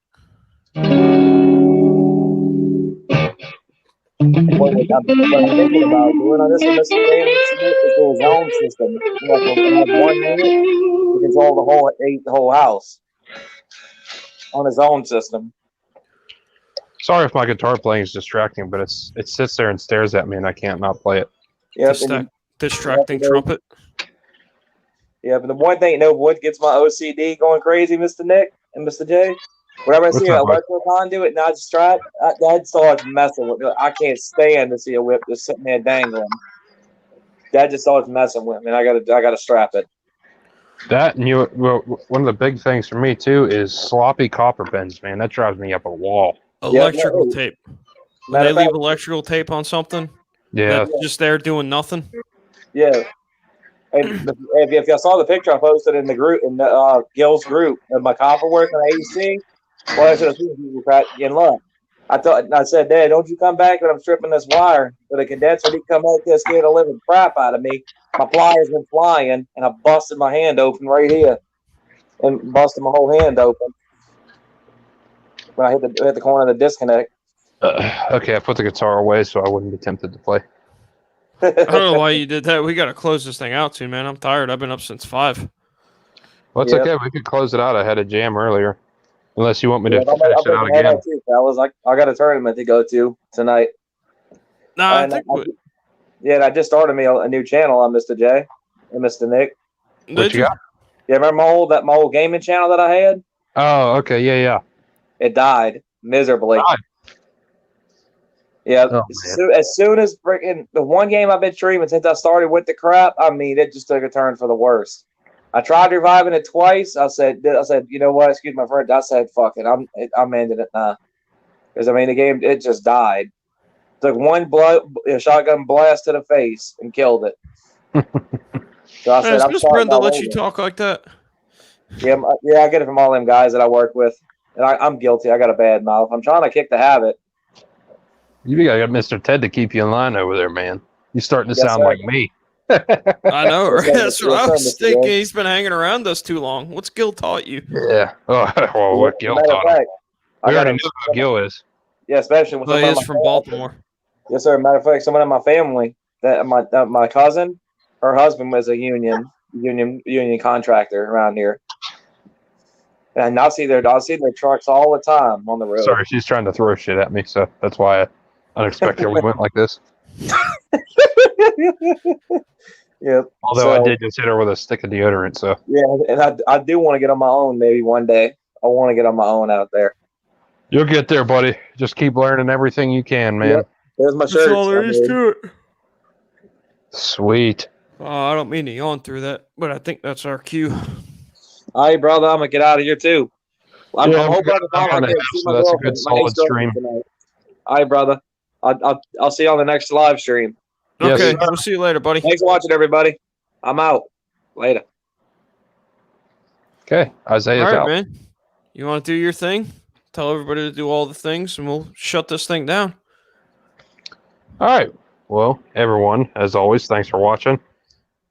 What I'm thinking about doing on this one, Mr. Davis, is do his own system. You know, we have one unit to control the whole house on his own system. Sorry if my guitar playing is distracting, but it sits there and stares at me and I can't not play it. Yep. Distracting trumpet. Yeah, but the one thing, you know, what gets my OCD going crazy, Mr. Nick and Mr. J? Whenever I see an electrical conduit and I distract, that starts messing with me. I can't stand to see a whip just sitting there dangling. That just starts messing with me. And I gotta strap it. That and one of the big things for me too is sloppy copper bends, man. That drives me up a wall. Electrical tape. When they Matter of leave fact- electrical tape on something, Yeah. that's just there doing nothing. Yeah. And if y'all saw the picture I posted in the group, in the Gil's group of my copper work on AC, well, I should have seen people getting luck. I said, Dad, don't you come back when I'm stripping this wire. But the condenser didn't come out there, scared the living crap out of me. My pliers been flying, and I busted my hand open right here, and busted my whole hand open when I hit the corner of the disconnect. Okay, I put the guitar away so I wouldn't be tempted to play. I don't know why you did that. We got to close this thing out soon, man. I'm tired. I've been up since 5. Well, it's Yep. okay. We could close it out. I had a jam earlier. Unless you want me to Yeah, finish it out again. too, fellas. I got a tournament to go to tonight. No, I And think and I just started me a new channel on Mr. J and Mr. Nick. What you got? Yeah, remember my old gaming channel that I had? Oh, okay. Yeah. It died miserably. Died? Yeah, Oh, as soon as freaking the one game I've been streaming since I started with the crap, I mean, it just took a turn for the worse. I tried reviving it twice. I said, you know what? Excuse my friend. I said, fuck it. I'm ending it now. Because I mean, the game it just died. Took one shotgun blast to the face and killed it. So I said, Is I'm Miss sorry. Brenda let you talk like that? Yeah, I get it from all them guys that I work with, and I'm guilty. I got a bad mouth. I'm trying to kick the habit. You got Mr. Ted to keep you in line over there, man. You're starting to Yes, sound sir. like me. I know, right? That's what I Yes, was Mr. thinking. J. He's been hanging around us too long. What's Gil taught you? Yeah. Oh, well, what Gil Matter of taught him. fact, We I got already knew who Gil is. yeah, especially with Well, he someone is in from my Baltimore. Yes, sir. Matter of fact, someone in my family that my cousin, her husband was a union contractor around here, and I'll see their trucks all the time on the road. Sorry, she's trying to throw shit at me, so that's why I unexpectedly went like this. Yep. Although I So, did just hit her with a stick of deodorant, so yeah, and I do want to get on my own maybe one day. I want to get on my own out there. you'll get there, buddy. Just keep learning everything you can, man. Yep. There's my That's shirt. all there is to it. Sweet. I don't mean to yawn through that, but I think that's our cue. All right, brother. I'm gonna get out of here too. I'm Yeah, hoping I I'm on can the house, see so my that's a girlfriend. good My niece solid stream. girlfriend tonight. All right, brother. I'll see you on the next live stream. Yes, Okay, sir. we'll see you later, buddy. Thanks for watching, everybody. I'm out. Later. Okay, Isaiah's All right, out. man. You want to do your thing? Tell everybody to do all the things, and we'll shut this thing down. All right. Well, everyone, as always, thanks for watching.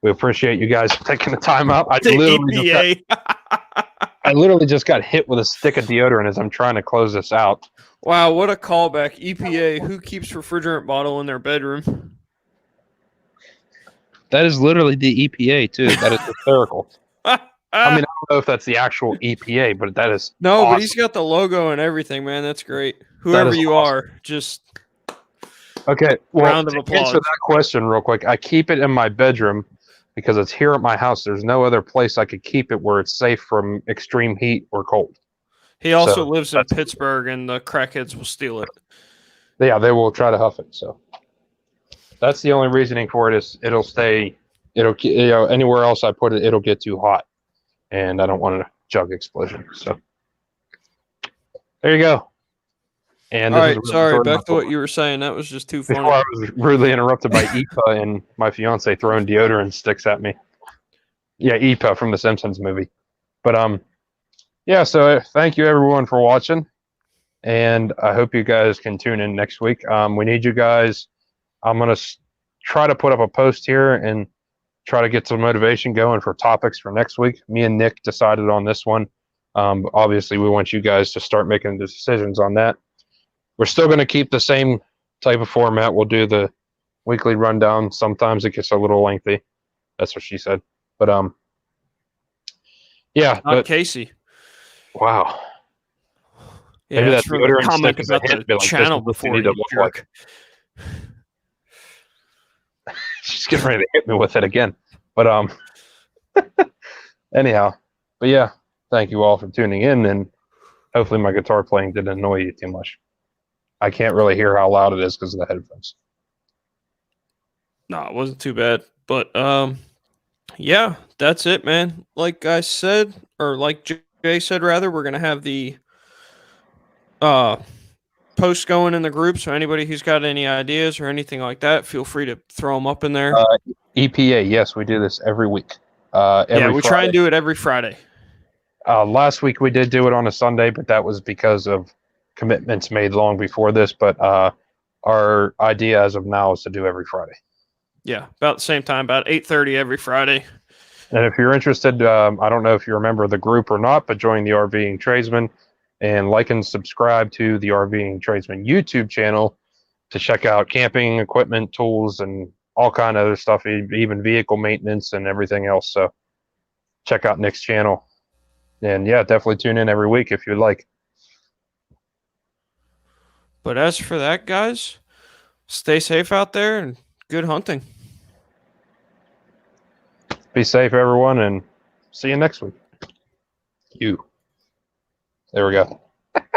We appreciate you guys taking the time out. I The literally just got hit with a stick of deodorant as I'm trying to close this out. Wow, what a callback. EPA, who keeps refrigerant bottle in their bedroom? That is literally the EPA too. That is hysterical. I mean, I don't know if that's the actual EPA, but that is no, awesome. but he's got the logo and everything, man. That's great. Whoever is you awesome. are, just Okay. Well, round of to applause. answer that question real quick, I keep it in my bedroom because it's here at my house. There's no other place I could keep it where it's safe from extreme heat or cold. He also So, lives in that's- Pittsburgh, and the crackheads will steal it. Yeah, they will try to huff it. So that's the only reasoning for it is it'll stay. Anywhere else I put it, it'll get too hot, and I don't want a jug explosion. So there you go. And All this is right, really sorry. short Back enough to what you were saying. That was just too before funny. I was rudely interrupted by Ipa and my fiance throwing deodorant sticks at me. Yeah, Ipa from the Simpsons movie. But yeah. So thank you everyone for watching, and I hope you guys can tune in next week. We need you guys. I'm gonna try to put up a post here and try to get some motivation going for topics for next week. Me and Nick decided on this one. Obviously, we want you guys to start making the decisions on that. We're still going to keep the same type of format. We'll do the weekly rundown. Sometimes it gets a little lengthy. That's what she said. But yeah. Not But Casey. wow. Yeah, Maybe that's that from the deodorant comment stick is a about hint, the be like, this channel is what you before, need to you look like. jerk. She's getting ready to hit me with it again. But anyhow. But yeah. Thank you all for tuning in, and hopefully my guitar playing didn't annoy you too much. I can't really hear how loud it is because of the headphones. No, it wasn't too bad. But yeah, that's it, man. Like I said, or like Jay said, rather, we're gonna have the post going in the group. So anybody who's got any ideas or anything like that, feel free to throw them up in there. EPA, yes, we do this every week. Yeah, Every we try Friday. and do it every Friday. Last week we did do it on a Sunday, but that was because of commitments made long before this. But our idea as of now is to do every Friday. Yeah, about the same time, about 8:30 every Friday. And if you're interested, I don't know if you're a member of the group or not, but join the RVing Tradesman and like and subscribe to the RVing Tradesman YouTube channel to check out camping equipment, tools, and all kind of other stuff, even vehicle maintenance and everything else. So check out Nick's channel. And yeah, definitely tune in every week if you'd like. But as for that, guys, stay safe out there and good hunting. Be safe, everyone, and see you next week. There we go.